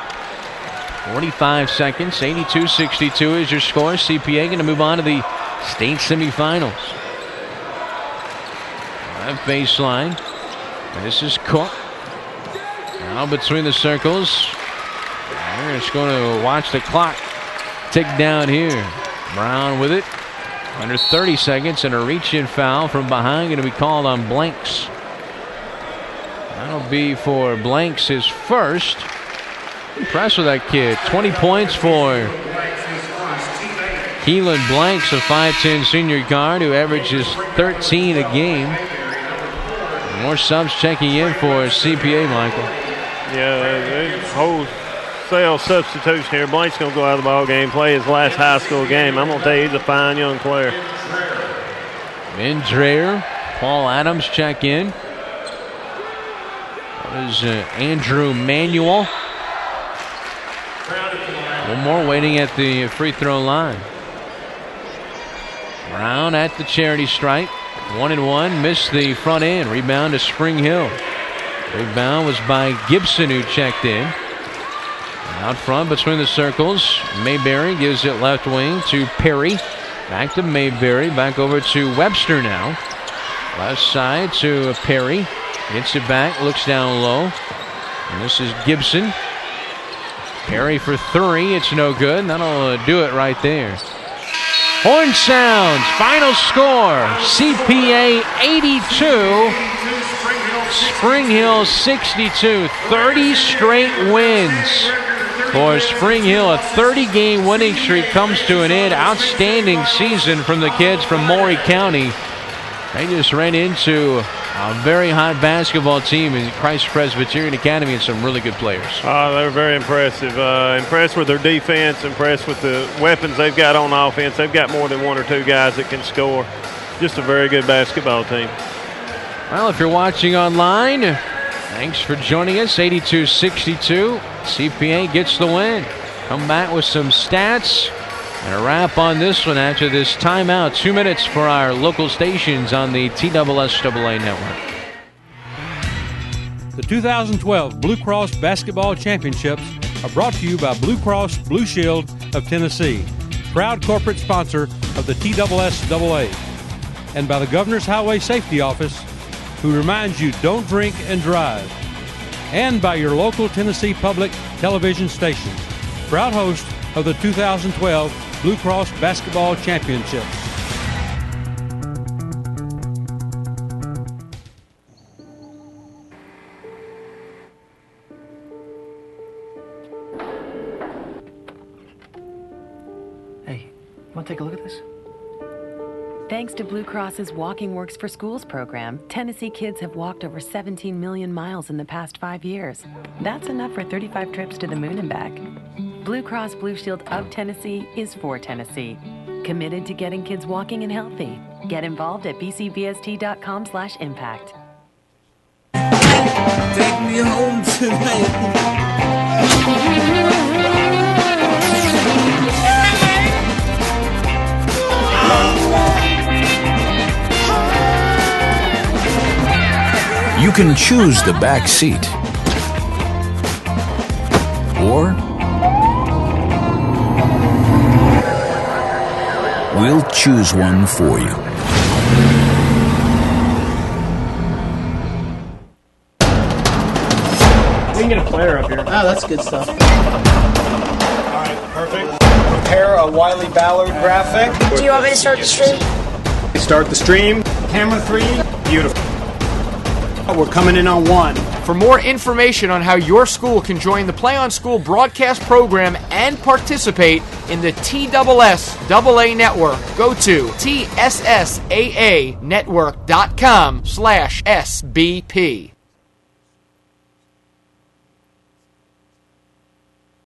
45 seconds. 82-62 is your score. CPA going to move on to the state semifinals. Left baseline. This is Cook. Now between the circles. They're just going to watch the clock tick down here. Brown with it. Under 30 seconds, and a reach-in foul from behind going to be called on Blanks. That'll be for Blanks his first. Impressed with that kid. 20 points for Keelan Blanks, a 5'10 senior guard who averages 13 a game. More subs checking in for CPA, Michael. Yeah, wholesale substitution here. Blank's going to go out of the ball game, play his last high school game. I'm going to tell you, he's a fine young player. Ben Dreyer, Paul Adams check in. That is Andrew Manuel. One more waiting at the free throw line. Brown at the charity stripe. 1-1, missed the front end. Rebound to Spring Hill. Rebound was by Gibson, who checked in. Out front between the circles, Mayberry gives it left wing to Perry. Back to Mayberry, back over to Webster now. Left side to Perry. Gets it back, looks down low. And this is Gibson. Perry for 3, it's no good. That'll do it right there. Horn sounds, final score, CPA 82, Spring Hill 62. 30 straight wins for Spring Hill. A 30-game winning streak comes to an end. Outstanding season from the kids from Maury County. They just ran into a very hot basketball team in Christ Presbyterian Academy and some really good players. They're very impressive. Impressed with their defense, impressed with the weapons they've got on offense. They've got more than 1 or 2 guys that can score. Just a very good basketball team. Well, if you're watching online, thanks for joining us. 82-62. CPA gets the win. Come back with some stats. And a wrap on this one after this timeout. 2 minutes for our local stations on the TSSAA network. The 2012 Blue Cross Basketball Championships are brought to you by Blue Cross Blue Shield of Tennessee, proud corporate sponsor of the TSSAA, and by the Governor's Highway Safety Office, who reminds you don't drink and drive, and by your local Tennessee Public Television station, proud host of the 2012 Blue Cross Basketball Championships. Hey, want to take a look at this? Thanks to Blue Cross's Walking Works for Schools program, Tennessee kids have walked over 17 million miles in the past 5 years. That's enough for 35 trips to the moon and back. Blue Cross Blue Shield of Tennessee is for Tennessee. Committed to getting kids walking and healthy. Get involved at bcbst.com/impact. Take me home tonight. You can choose the back seat, or we'll choose one for you. We can get a player up here. Oh, that's good stuff. All right, perfect. Prepare a Wiley Ballard graphic. Do you want me to start the stream? Start the stream. Camera 3. Beautiful. We're coming in on 1. For more information on how your school can join the Play on School broadcast program and participate in the TSSAA network, go to TSSAA network.com/SBP.